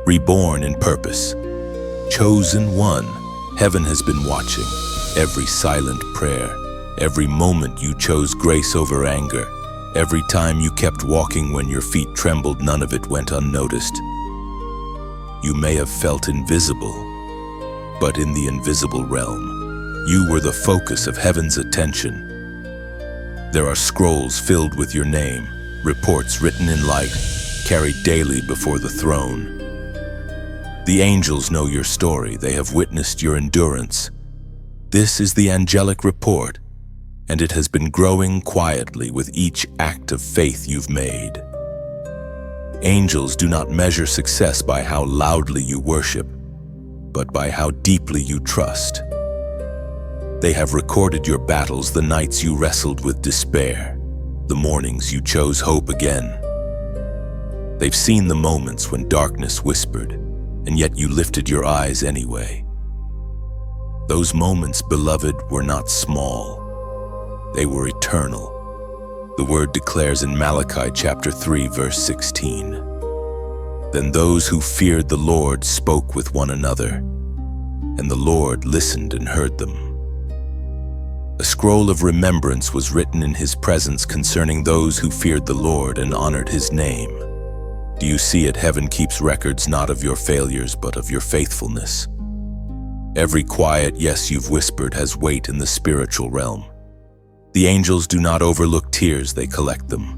reborn in purpose. Chosen one, heaven has been watching. Every silent prayer, every moment you chose grace over anger, every time you kept walking when your feet trembled, none of it went unnoticed. You may have felt invisible, but in the invisible realm, you were the focus of heaven's attention. There are scrolls filled with your name, reports written in light, carried daily before the throne. The angels know your story, they have witnessed your endurance. This is the angelic report, and it has been growing quietly with each act of faith you've made. Angels do not measure success by how loudly you worship, but by how deeply you trust. They have recorded your battles, the nights you wrestled with despair, the mornings you chose hope again. They've seen the moments when darkness whispered, and yet you lifted your eyes anyway. Those moments, beloved, were not small. They were eternal. The word declares in Malachi chapter 3, verse 16, "Then those who feared the Lord spoke with one another, and the Lord listened and heard them." A scroll of remembrance was written in his presence concerning those who feared the Lord and honored his name. Do you see it? Heaven keeps records not of your failures, but of your faithfulness. Every quiet yes you've whispered has weight in the spiritual realm. The angels do not overlook tears, they collect them.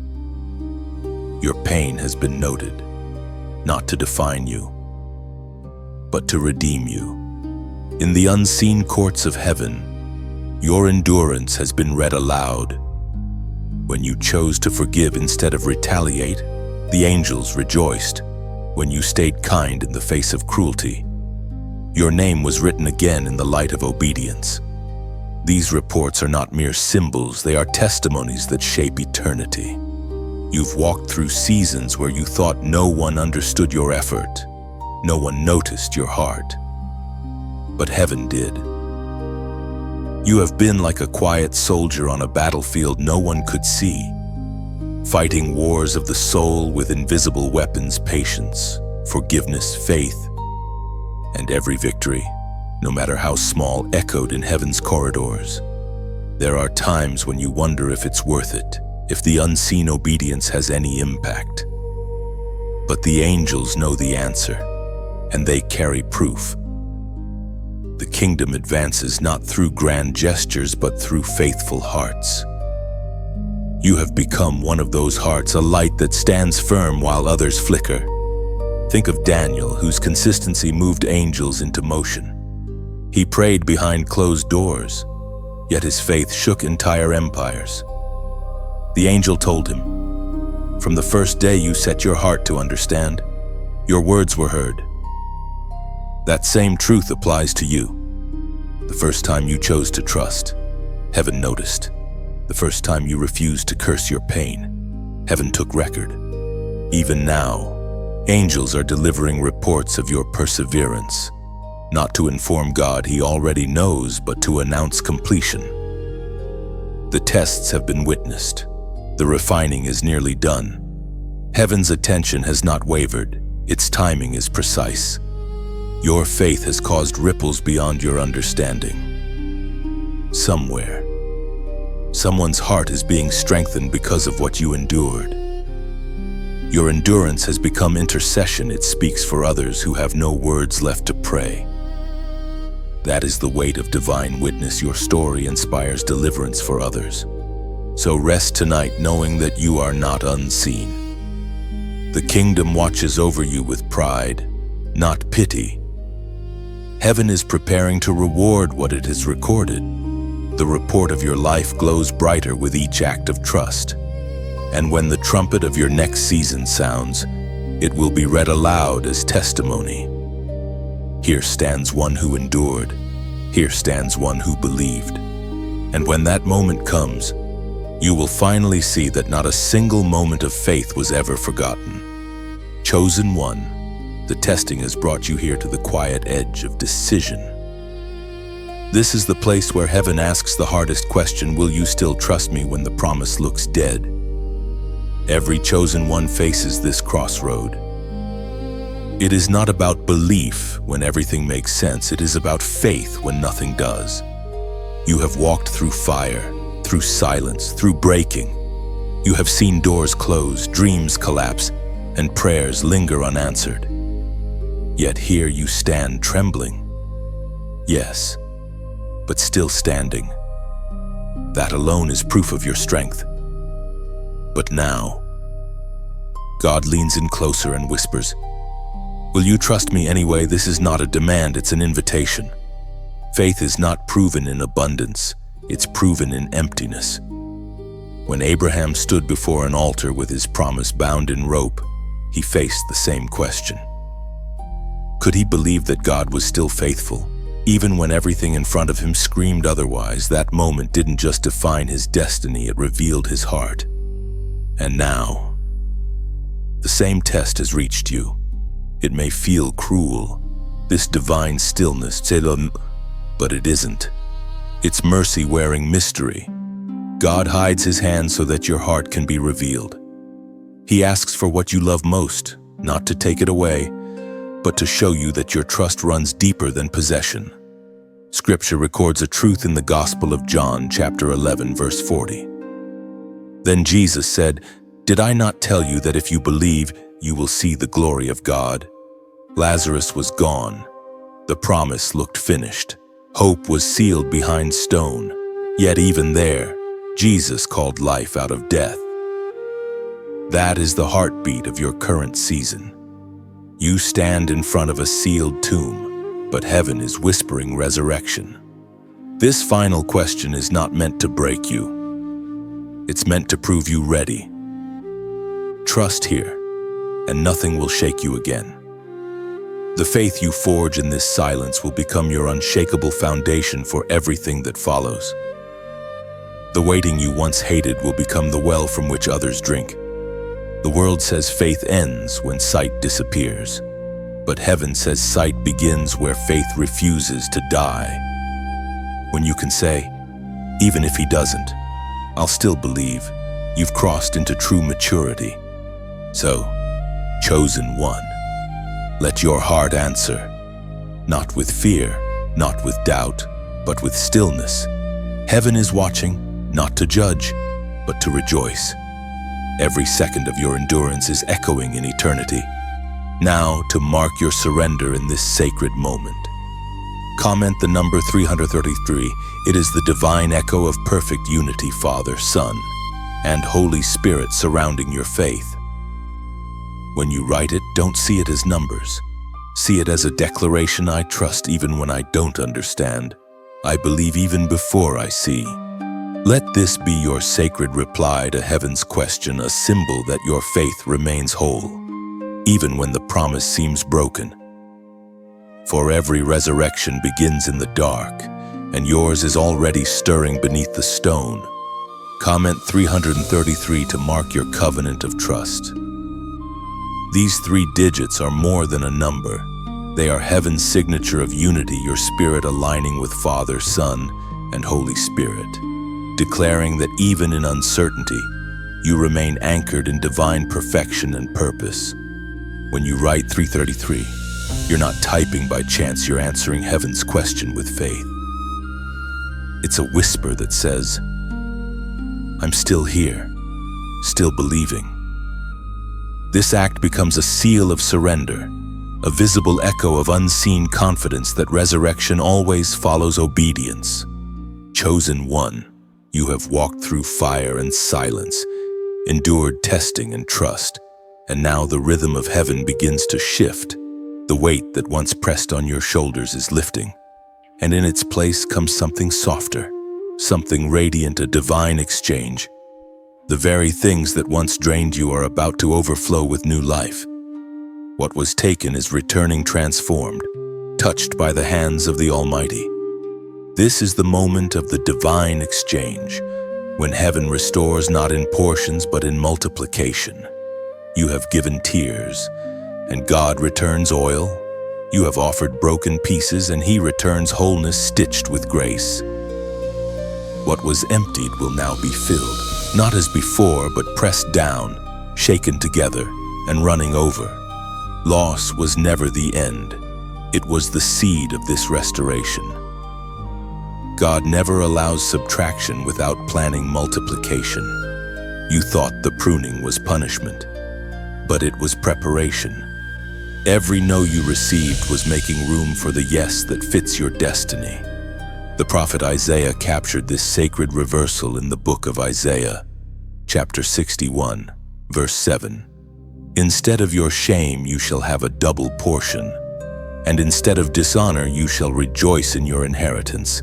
Your pain has been noted, not to define you, but to redeem you. In the unseen courts of heaven, your endurance has been read aloud. When you chose to forgive instead of retaliate, the angels rejoiced. when you stayed kind in the face of cruelty. Your name was written again in the light of obedience. These reports are not mere symbols, they are testimonies that shape eternity. You've walked through seasons where you thought no one understood your effort, no one noticed your heart. But heaven did. You have been like a quiet soldier on a battlefield no one could see, fighting wars of the soul with invisible weapons, patience, forgiveness, faith, and every victory, no matter how small, echoed in heaven's corridors. There are times when you wonder if it's worth it, if the unseen obedience has any impact. But the angels know the answer, and they carry proof. The kingdom advances not through grand gestures, but through faithful hearts. You have become one of those hearts, a light that stands firm while others flicker. Think of Daniel, whose consistency moved angels into motion. He prayed behind closed doors, yet his faith shook entire empires. The angel told him, "From the first day you set your heart to understand, your words were heard." That same truth applies to you. The first time you chose to trust, heaven noticed. The first time you refused to curse your pain, heaven took record. Even now, angels are delivering reports of your perseverance, not to inform God he already knows, but to announce completion. The tests have been witnessed. The refining is nearly done. Heaven's attention has not wavered. Its timing is precise. Your faith has caused ripples beyond your understanding. Somewhere, someone's heart is being strengthened because of what you endured. Your endurance has become intercession. It speaks for others who have no words left to pray. That is the weight of divine witness. Your story inspires deliverance for others. So rest tonight knowing that you are not unseen. The kingdom watches over you with pride, not pity. Heaven is preparing to reward what it has recorded. The report of your life glows brighter with each act of trust. And when the trumpet of your next season sounds, it will be read aloud as testimony. Here stands one who endured. Here stands one who believed. And when that moment comes, you will finally see that not a single moment of faith was ever forgotten. Chosen one, the testing has brought you here to the quiet edge of decision. This is the place where heaven asks the hardest question: will you still trust me when the promise looks dead? Every chosen one faces this crossroad. It is not about belief when everything makes sense. It is about faith when nothing does. You have walked through fire, through silence, through breaking. You have seen doors close, dreams collapse, and prayers linger unanswered. Yet here you stand trembling. Yes, but still standing. That alone is proof of your strength. But now, God leans in closer and whispers, "Will you trust me anyway?" This is not a demand, it's an invitation. Faith is not proven in abundance, it's proven in emptiness. When Abraham stood before an altar with his promise bound in rope, he faced the same question. Could he believe that God was still faithful, even when everything in front of him screamed otherwise? That moment didn't just define his destiny, it revealed his heart. And now, the same test has reached you. It may feel cruel, this divine stillness, but it isn't. It's mercy wearing mystery. God hides his hand so that your heart can be revealed. He asks for what you love most, not to take it away, but to show you that your trust runs deeper than possession. Scripture records a truth in the Gospel of John, chapter 11, verse 40. Then Jesus said, "Did I not tell you that if you believe, you will see the glory of God?" Lazarus was gone. The promise looked finished. Hope was sealed behind stone. Yet even there, Jesus called life out of death. That is the heartbeat of your current season. You stand in front of a sealed tomb, but heaven is whispering resurrection. This final question is not meant to break you. It's meant to prove you ready. Trust here, and nothing will shake you again. The faith you forge in this silence will become your unshakable foundation for everything that follows. The waiting you once hated will become the well from which others drink. The world says faith ends when sight disappears, but heaven says sight begins where faith refuses to die. When you can say, even if he doesn't, I'll still believe, you've crossed into true maturity. So, chosen one, let your heart answer, not with fear, not with doubt, but with stillness. Heaven is watching, not to judge, but to rejoice. Every second of your endurance is echoing in eternity. Now, to mark your surrender in this sacred moment, comment the number 333. It is the divine echo of perfect unity, Father, Son, and Holy Spirit surrounding your faith. When you write it, don't see it as numbers. See it as a declaration: I trust even when I don't understand. I believe even before I see. Let this be your sacred reply to heaven's question, a symbol that your faith remains whole, even when the promise seems broken. For every resurrection begins in the dark, and yours is already stirring beneath the stone. Comment 333 to mark your covenant of trust. These 3 digits are more than a number. They are heaven's signature of unity, your spirit aligning with Father, Son, and Holy Spirit, declaring that even in uncertainty, you remain anchored in divine perfection and purpose. When you write 333, you're not typing by chance, you're answering heaven's question with faith. It's a whisper that says, I'm still here, still believing. This act becomes a seal of surrender, a visible echo of unseen confidence that resurrection always follows obedience. Chosen one, you have walked through fire and silence, endured testing and trust, and now the rhythm of heaven begins to shift. The weight that once pressed on your shoulders is lifting, and in its place comes something softer, something radiant, a divine exchange. The very things that once drained you are about to overflow with new life. What was taken is returning transformed, touched by the hands of the Almighty. This is the moment of the divine exchange, when heaven restores not in portions but in multiplication. You have given tears, and God returns oil. You have offered broken pieces, and He returns wholeness stitched with grace. What was emptied will now be filled, not as before, but pressed down, shaken together, and running over. Loss was never the end. It was the seed of this restoration. God never allows subtraction without planning multiplication. You thought the pruning was punishment, but it was preparation. Every no you received was making room for the yes that fits your destiny. The prophet Isaiah captured this sacred reversal in the book of Isaiah, chapter 61, verse 7. Instead of your shame you shall have a double portion, and instead of dishonor you shall rejoice in your inheritance.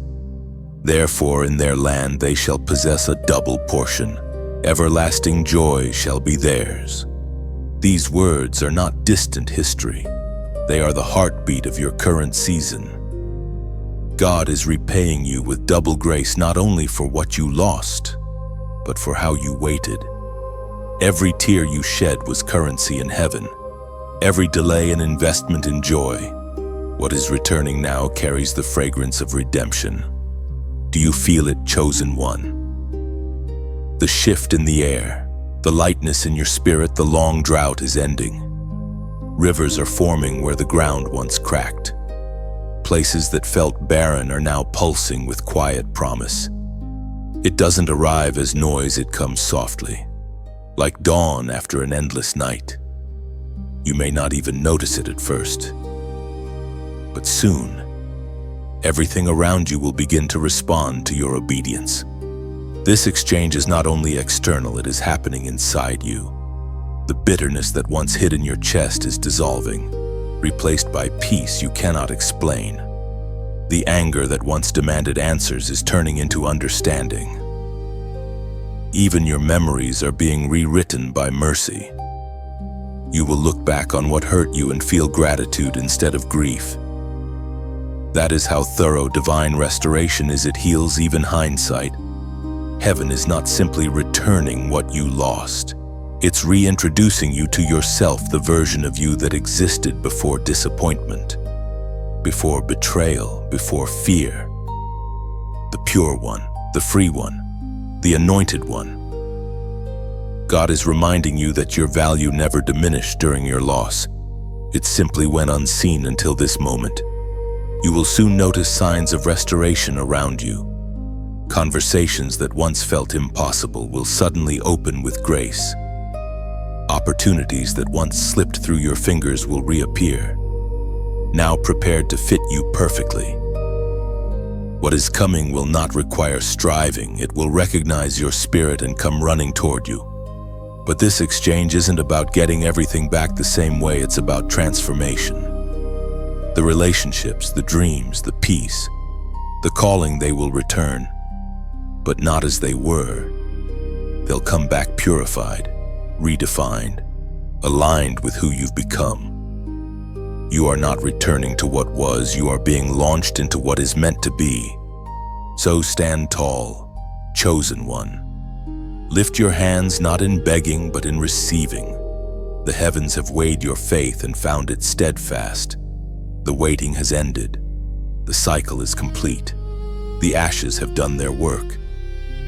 Therefore in their land they shall possess a double portion. Everlasting joy shall be theirs. These words are not distant history. They are the heartbeat of your current season. God is repaying you with double grace, not only for what you lost, but for how you waited. Every tear you shed was currency in heaven. Every delay an investment in joy. What is returning now carries the fragrance of redemption. Do you feel it, chosen one? The shift in the air, the lightness in your spirit, the long drought is ending. Rivers are forming where the ground once cracked. Places that felt barren are now pulsing with quiet promise. It doesn't arrive as noise, it comes softly, like dawn after an endless night. You may not even notice it at first, but soon, everything around you will begin to respond to your obedience. This exchange is not only external, it is happening inside you. The bitterness that once hid in your chest is dissolving, replaced by peace you cannot explain. The anger that once demanded answers is turning into understanding. Even your memories are being rewritten by mercy. You will look back on what hurt you and feel gratitude instead of grief. That is how thorough divine restoration is. It heals even hindsight. Heaven is not simply returning what you lost. It's reintroducing you to yourself, the version of you that existed before disappointment, before betrayal, before fear. The pure one, the free one, the anointed one. God is reminding you that your value never diminished during your loss. It simply went unseen until this moment. You will soon notice signs of restoration around you. Conversations that once felt impossible will suddenly open with grace. Opportunities that once slipped through your fingers will reappear, now prepared to fit you perfectly. What is coming will not require striving. It will recognize your spirit and come running toward you. But this exchange isn't about getting everything back the same way. It's about transformation. The relationships, the dreams, the peace, the calling, they will return, but not as they were. They'll come back purified, redefined, aligned with who you've become. You are not returning to what was. You are being launched into what is meant to be. So stand tall, chosen one. Lift your hands not in begging, but in receiving. The heavens have weighed your faith and found it steadfast. The waiting has ended. The cycle is complete. The ashes have done their work.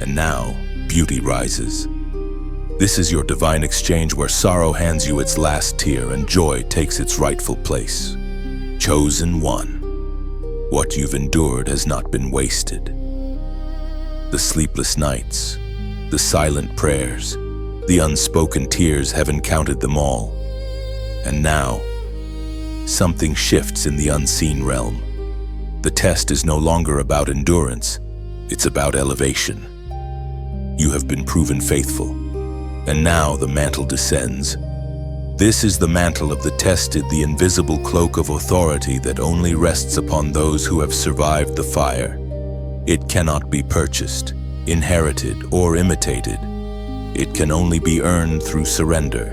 And now, beauty rises. This is your divine exchange where sorrow hands you its last tear and joy takes its rightful place. Chosen one, what you've endured has not been wasted. The sleepless nights, the silent prayers, the unspoken tears, heaven counted them all. And now, something shifts in the unseen realm. The test is no longer about endurance, it's about elevation. You have been proven faithful, and now the mantle descends. This is the mantle of the tested, the invisible cloak of authority that only rests upon those who have survived the fire. It cannot be purchased, inherited, or imitated. It can only be earned through surrender.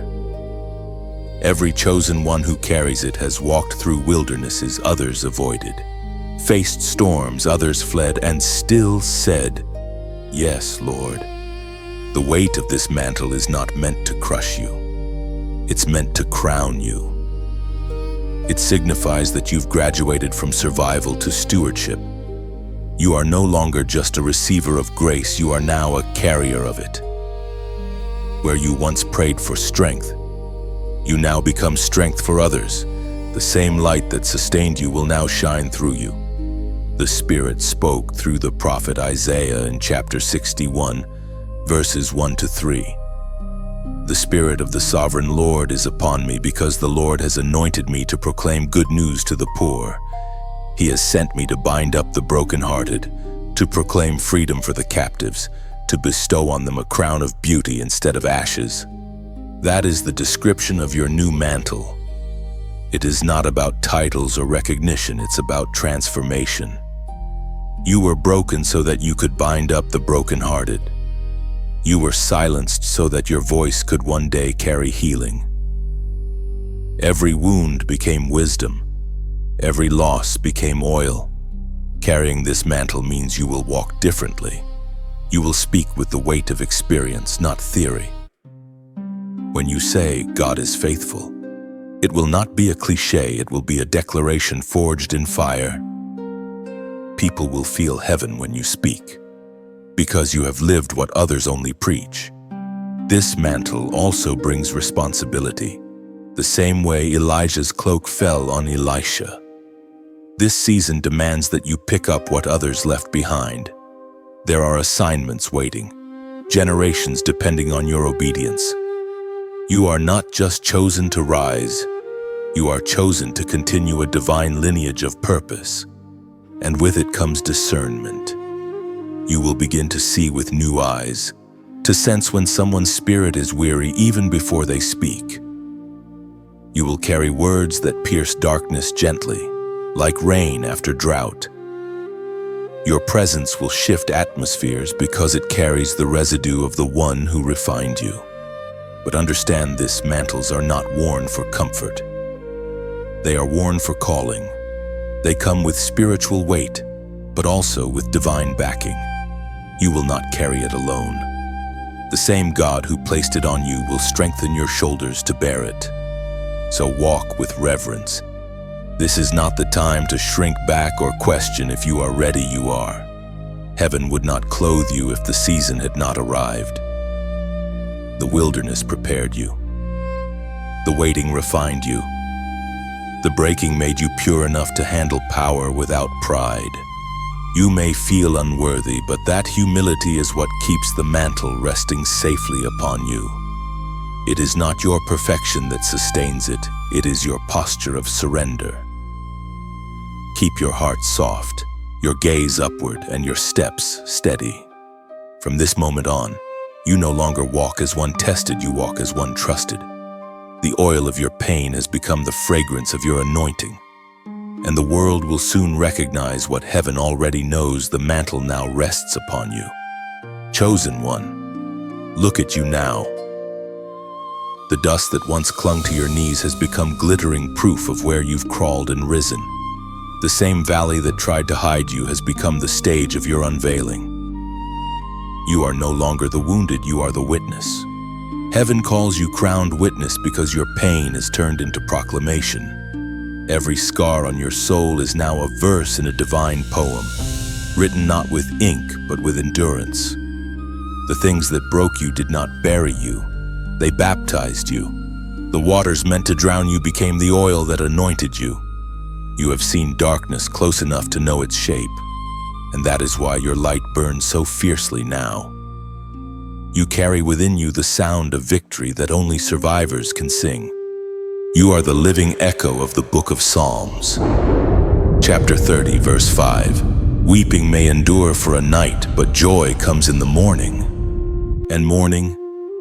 Every chosen one who carries it has walked through wildernesses others avoided, faced storms others fled, and still said, "Yes, Lord." The weight of this mantle is not meant to crush you. It's meant to crown you. It signifies that you've graduated from survival to stewardship. You are no longer just a receiver of grace, you are now a carrier of it. Where you once prayed for strength, you now become strength for others. The same light that sustained you will now shine through you. The Spirit spoke through the prophet Isaiah in chapter 61, verses 1-3. The Spirit of the Sovereign Lord is upon me, because the Lord has anointed me to proclaim good news to the poor. He has sent me to bind up the brokenhearted, to proclaim freedom for the captives, to bestow on them a crown of beauty instead of ashes. That is the description of your new mantle. It is not about titles or recognition, it's about transformation. You were broken so that you could bind up the brokenhearted. You were silenced so that your voice could one day carry healing. Every wound became wisdom. Every loss became oil. Carrying this mantle means you will walk differently. You will speak with the weight of experience, not theory. When you say, "God is faithful," it will not be a cliche, it will be a declaration forged in fire. People will feel heaven when you speak, because you have lived what others only preach. This mantle also brings responsibility, the same way Elijah's cloak fell on Elisha. This season demands that you pick up what others left behind. There are assignments waiting, generations depending on your obedience. You are not just chosen to rise, you are chosen to continue a divine lineage of purpose. And with it comes discernment. You will begin to see with new eyes, to sense when someone's spirit is weary even before they speak. You will carry words that pierce darkness gently, like rain after drought. Your presence will shift atmospheres because it carries the residue of the one who refined you. But understand this, mantles are not worn for comfort. They are worn for calling. They come with spiritual weight, but also with divine backing. You will not carry it alone. The same God who placed it on you will strengthen your shoulders to bear it. So walk with reverence. This is not the time to shrink back or question if you are ready. You are. Heaven would not clothe you if the season had not arrived. The wilderness prepared you. The waiting refined you. The breaking made you pure enough to handle power without pride. You may feel unworthy, but that humility is what keeps the mantle resting safely upon you. It is not your perfection that sustains it, it is your posture of surrender. Keep your heart soft, your gaze upward, and your steps steady. From this moment on, you no longer walk as one tested, you walk as one trusted. The oil of your pain has become the fragrance of your anointing. And the world will soon recognize what heaven already knows. The mantle now rests upon you. Chosen one, look at you now. The dust that once clung to your knees has become glittering proof of where you've crawled and risen. The same valley that tried to hide you has become the stage of your unveiling. You are no longer the wounded, you are the witness. Heaven calls you crowned witness because your pain is turned into proclamation. Every scar on your soul is now a verse in a divine poem, written not with ink, but with endurance. The things that broke you did not bury you, they baptized you. The waters meant to drown you became the oil that anointed you. You have seen darkness close enough to know its shape, and that is why your light burns so fiercely now. You carry within you the sound of victory that only survivors can sing. You are the living echo of the book of Psalms. Chapter 30, verse 5. Weeping may endure for a night, but joy comes in the morning. And morning,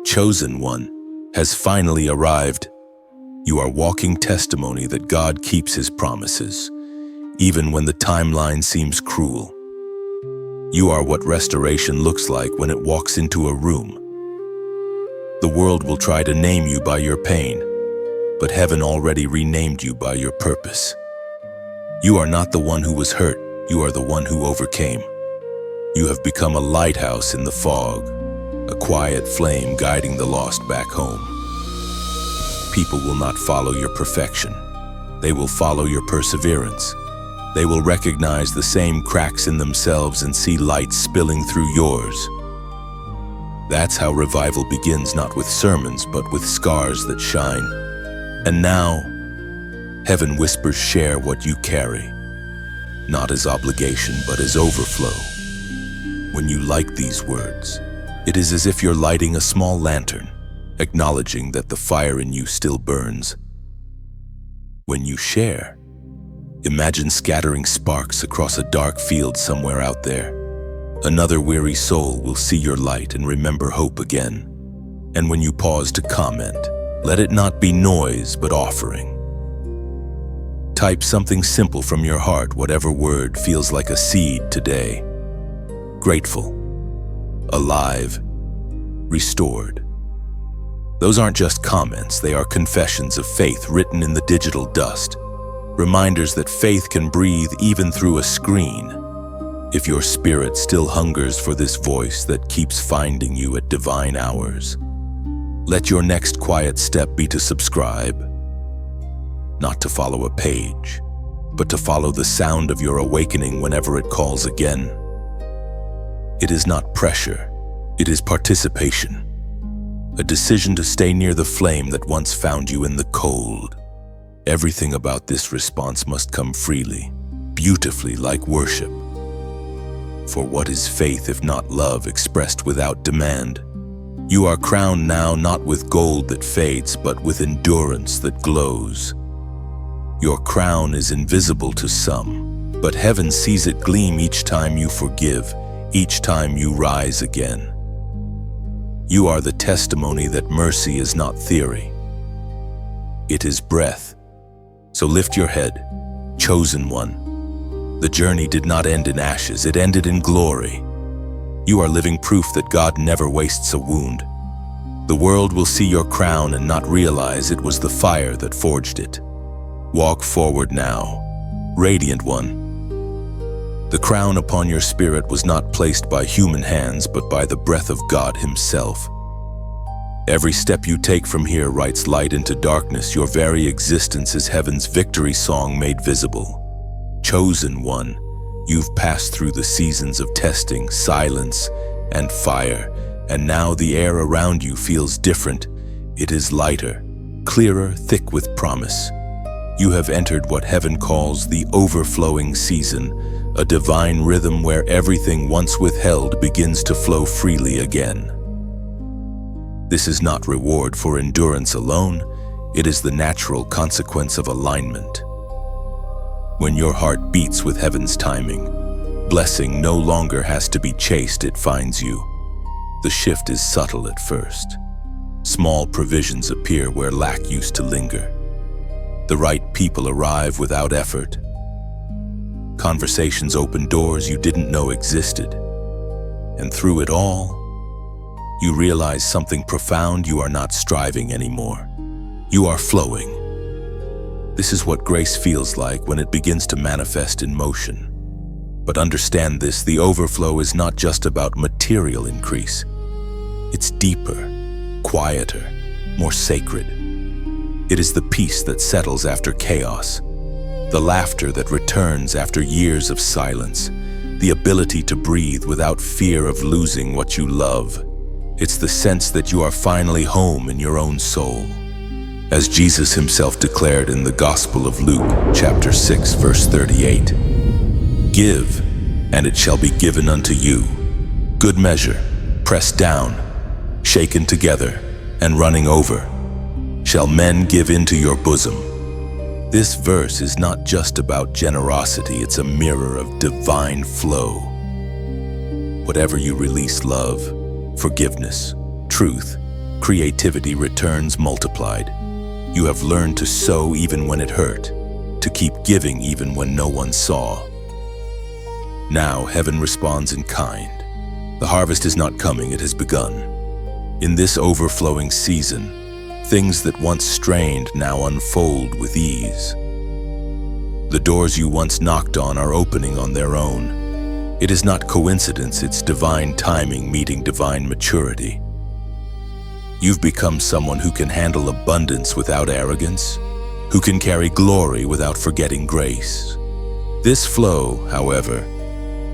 chosen one, has finally arrived. You are walking testimony that God keeps his promises, even when the timeline seems cruel. You are what restoration looks like when it walks into a room. The world will try to name you by your pain, but heaven already renamed you by your purpose. You are not the one who was hurt, you are the one who overcame. You have become a lighthouse in the fog, a quiet flame guiding the lost back home. People will not follow your perfection. They will follow your perseverance. They will recognize the same cracks in themselves and see light spilling through yours. That's how revival begins, not with sermons, but with scars that shine. And now, heaven whispers, share what you carry, not as obligation, but as overflow. When you like these words, it is as if you're lighting a small lantern, acknowledging that the fire in you still burns. When you share, imagine scattering sparks across a dark field somewhere out there. Another weary soul will see your light and remember hope again. And when you pause to comment, let it not be noise, but offering. Type something simple from your heart, whatever word feels like a seed today. Grateful, alive, restored. Those aren't just comments, they are confessions of faith written in the digital dust. Reminders that faith can breathe even through a screen. If your spirit still hungers for this voice that keeps finding you at divine hours, let your next quiet step be to subscribe, not to follow a page, but to follow the sound of your awakening whenever it calls again. It is not pressure, it is participation, a decision to stay near the flame that once found you in the cold. Everything about this response must come freely, beautifully, like worship. For what is faith if not love expressed without demand? You are crowned now not with gold that fades, but with endurance that glows. Your crown is invisible to some, but heaven sees it gleam each time you forgive, each time you rise again. You are the testimony that mercy is not theory. It is breath. So lift your head, chosen one. The journey did not end in ashes, it ended in glory. You are living proof that God never wastes a wound. The world will see your crown and not realize it was the fire that forged it. Walk forward now, radiant one. The crown upon your spirit was not placed by human hands, but by the breath of God Himself. Every step you take from here writes light into darkness. Your very existence is heaven's victory song made visible. Chosen one, you've passed through the seasons of testing, silence, and fire, and now the air around you feels different. It is lighter, clearer, thick with promise. You have entered what heaven calls the overflowing season, a divine rhythm where everything once withheld begins to flow freely again. This is not reward for endurance alone, it is the natural consequence of alignment. When your heart beats with heaven's timing, blessing no longer has to be chased, it finds you. The shift is subtle at first. Small provisions appear where lack used to linger. The right people arrive without effort. Conversations open doors you didn't know existed. And through it all, you realize something profound: you are not striving anymore. You are flowing. This is what grace feels like when it begins to manifest in motion. But understand this, the overflow is not just about material increase. It's deeper, quieter, more sacred. It is the peace that settles after chaos, the laughter that returns after years of silence, the ability to breathe without fear of losing what you love. It's the sense that you are finally home in your own soul. As Jesus Himself declared in the Gospel of Luke, chapter 6, verse 38, "Give, and it shall be given unto you. Good measure, pressed down, shaken together, and running over, shall men give into your bosom." This verse is not just about generosity, it's a mirror of divine flow. Whatever you release, love, forgiveness, truth, creativity returns multiplied. You have learned to sow even when it hurt, to keep giving even when no one saw. Now heaven responds in kind. The harvest is not coming, it has begun. In this overflowing season, things that once strained now unfold with ease. The doors you once knocked on are opening on their own. It is not coincidence, it's divine timing meeting divine maturity. You've become someone who can handle abundance without arrogance, who can carry glory without forgetting grace. This flow, however,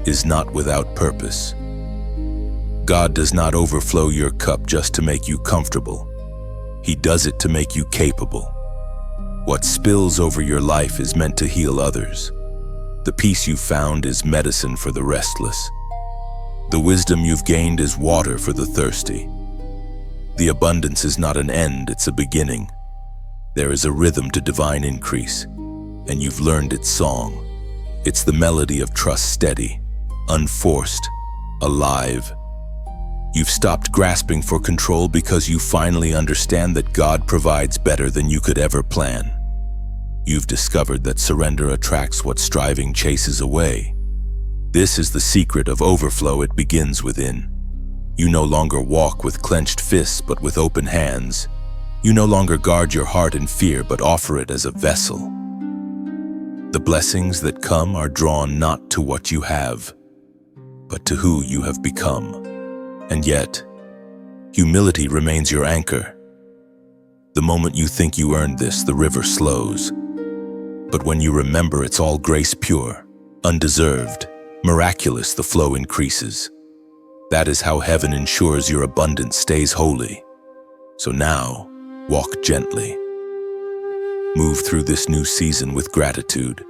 is not without purpose. God does not overflow your cup just to make you comfortable. He does it to make you capable. What spills over your life is meant to heal others. The peace you found is medicine for the restless. The wisdom you've gained is water for the thirsty. The abundance is not an end, it's a beginning. There is a rhythm to divine increase, and you've learned its song. It's the melody of trust, steady, unforced, alive. You've stopped grasping for control because you finally understand that God provides better than you could ever plan. You've discovered that surrender attracts what striving chases away. This is the secret of overflow, it begins within. You no longer walk with clenched fists but with open hands. You no longer guard your heart in fear but offer it as a vessel. The blessings that come are drawn not to what you have, but to who you have become. And yet, humility remains your anchor. The moment you think you earned this, the river slows. But when you remember it's all grace, pure, undeserved, miraculous, the flow increases. That is how heaven ensures your abundance stays holy. So now, walk gently. Move through this new season with gratitude.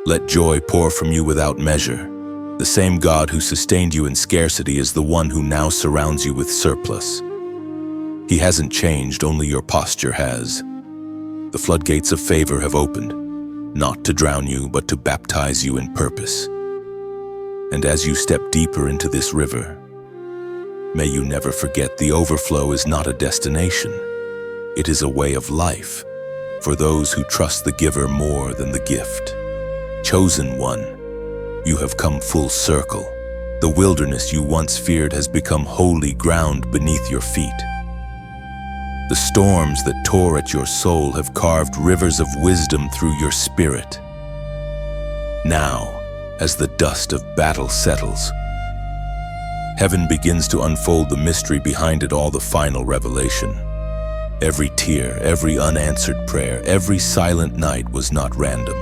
Let joy pour from you without measure. The same God who sustained you in scarcity is the one who now surrounds you with surplus. He hasn't changed, only your posture has. The floodgates of favor have opened, not to drown you, but to baptize you in purpose. And as you step deeper into this river, may you never forget the overflow is not a destination. It is a way of life for those who trust the giver more than the gift. Chosen one, you have come full circle. The wilderness you once feared has become holy ground beneath your feet. The storms that tore at your soul have carved rivers of wisdom through your spirit. Now, as the dust of battle settles, heaven begins to unfold the mystery behind it all, the final revelation. Every tear, every unanswered prayer, every silent night was not random.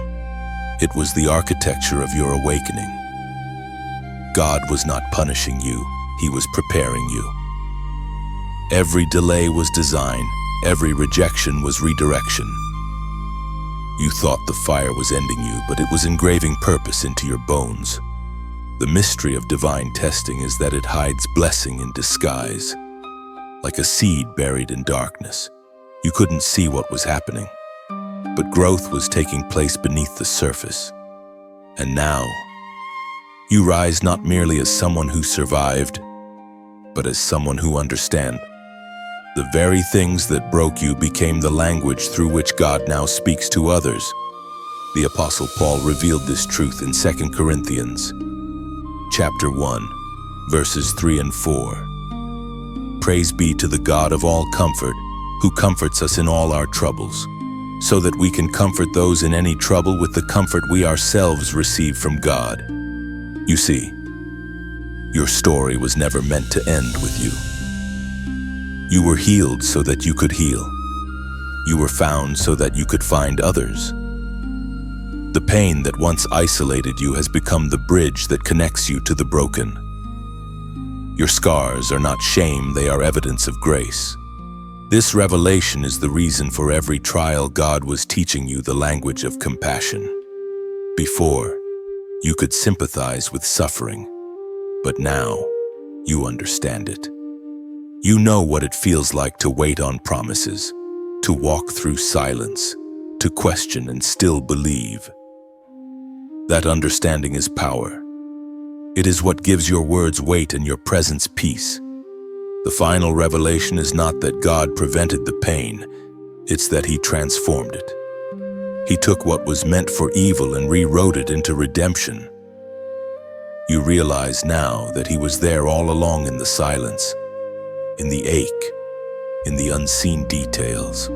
It was the architecture of your awakening. God was not punishing you, He was preparing you. Every delay was design, every rejection was redirection. You thought the fire was ending you, but it was engraving purpose into your bones. The mystery of divine testing is that it hides blessing in disguise. Like a seed buried in darkness, you couldn't see what was happening, but growth was taking place beneath the surface. And now, you rise not merely as someone who survived, but as someone who understands. The very things that broke you became the language through which God now speaks to others. The Apostle Paul revealed this truth in 2 Corinthians, chapter 1, verses 3 and 4. Praise be to the God of all comfort, who comforts us in all our troubles, so that we can comfort those in any trouble with the comfort we ourselves receive from God. You see, your story was never meant to end with you. You were healed so that you could heal. You were found so that you could find others. The pain that once isolated you has become the bridge that connects you to the broken. Your scars are not shame, they are evidence of grace. This revelation is the reason for every trial. God was teaching you the language of compassion. Before, you could sympathize with suffering, but now you understand it. You know what it feels like to wait on promises, to walk through silence, to question and still believe. That understanding is power. It is what gives your words weight and your presence peace. The final revelation is not that God prevented the pain, it's that He transformed it. He took what was meant for evil and rewrote it into redemption. You realize now that He was there all along in the silence, in the ache, in the unseen details.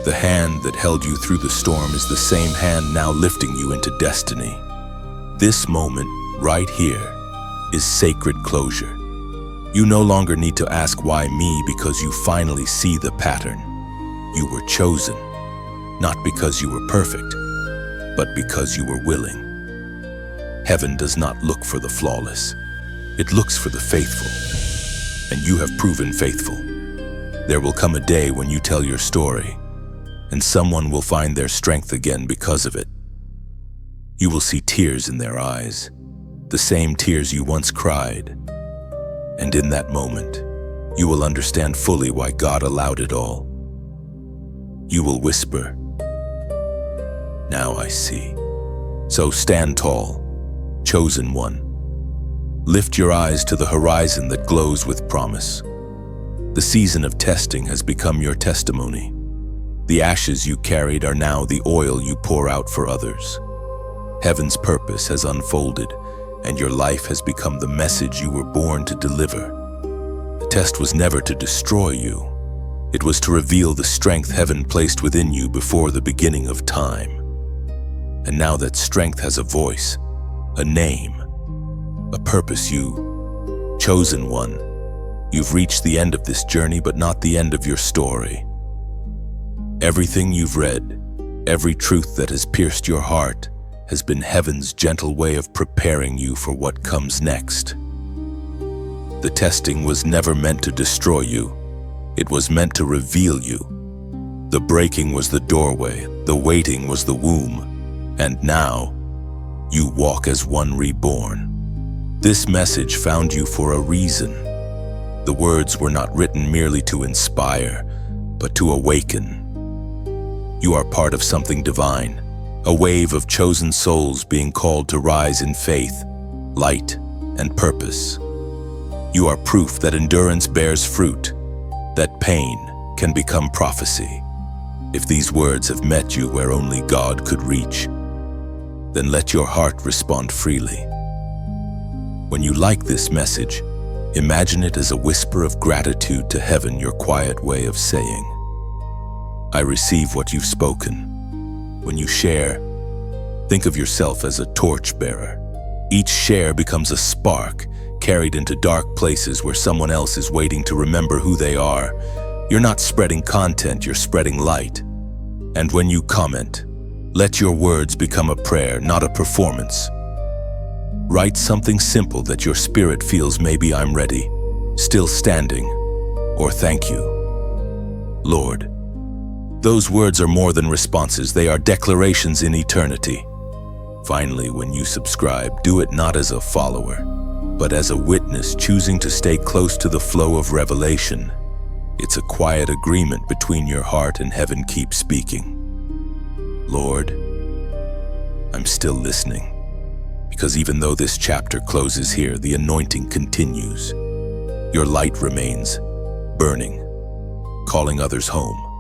The hand that held you through the storm is the same hand now lifting you into destiny. This moment, right here, is sacred closure. You no longer need to ask why me, because you finally see the pattern. You were chosen, not because you were perfect, but because you were willing. Heaven does not look for the flawless. It looks for the faithful. And you have proven faithful. There will come a day when you tell your story, and someone will find their strength again because of it. You will see tears in their eyes, the same tears you once cried. And in that moment, you will understand fully why God allowed it all. You will whisper, "Now I see." So stand tall, chosen one. Lift your eyes to the horizon that glows with promise. The season of testing has become your testimony. The ashes you carried are now the oil you pour out for others. Heaven's purpose has unfolded, and your life has become the message you were born to deliver. The test was never to destroy you. It was to reveal the strength heaven placed within you before the beginning of time. And now that strength has a voice, a name, a purpose, you, chosen one, you've reached the end of this journey, but not the end of your story. Everything you've read, every truth that has pierced your heart, has been heaven's gentle way of preparing you for what comes next. The testing was never meant to destroy you. It was meant to reveal you. The breaking was the doorway, the waiting was the womb, and now you walk as one reborn. This message found you for a reason. The words were not written merely to inspire, but to awaken. You are part of something divine, a wave of chosen souls being called to rise in faith, light, and purpose. You are proof that endurance bears fruit, that pain can become prophecy. If these words have met you where only God could reach, then let your heart respond freely. When you like this message, Imagine it as a whisper of gratitude to heaven, your quiet way of saying, I receive what you've spoken. When you share, think of yourself as a torchbearer. Each share becomes a spark, carried into dark places where someone else is waiting to remember who they are. You're not spreading content, you're spreading light. And when you comment, let your words become a prayer, not a performance. Write something simple that your spirit feels, maybe I'm ready, still standing, or thank you, Lord. Those words are more than responses, they are declarations in eternity. Finally, when you subscribe, do it not as a follower, but as a witness choosing to stay close to the flow of revelation. It's a quiet agreement between your heart and heaven. Keep speaking. Lord, I'm still listening. Because even though this chapter closes here, the anointing continues. Your light remains burning, calling others home.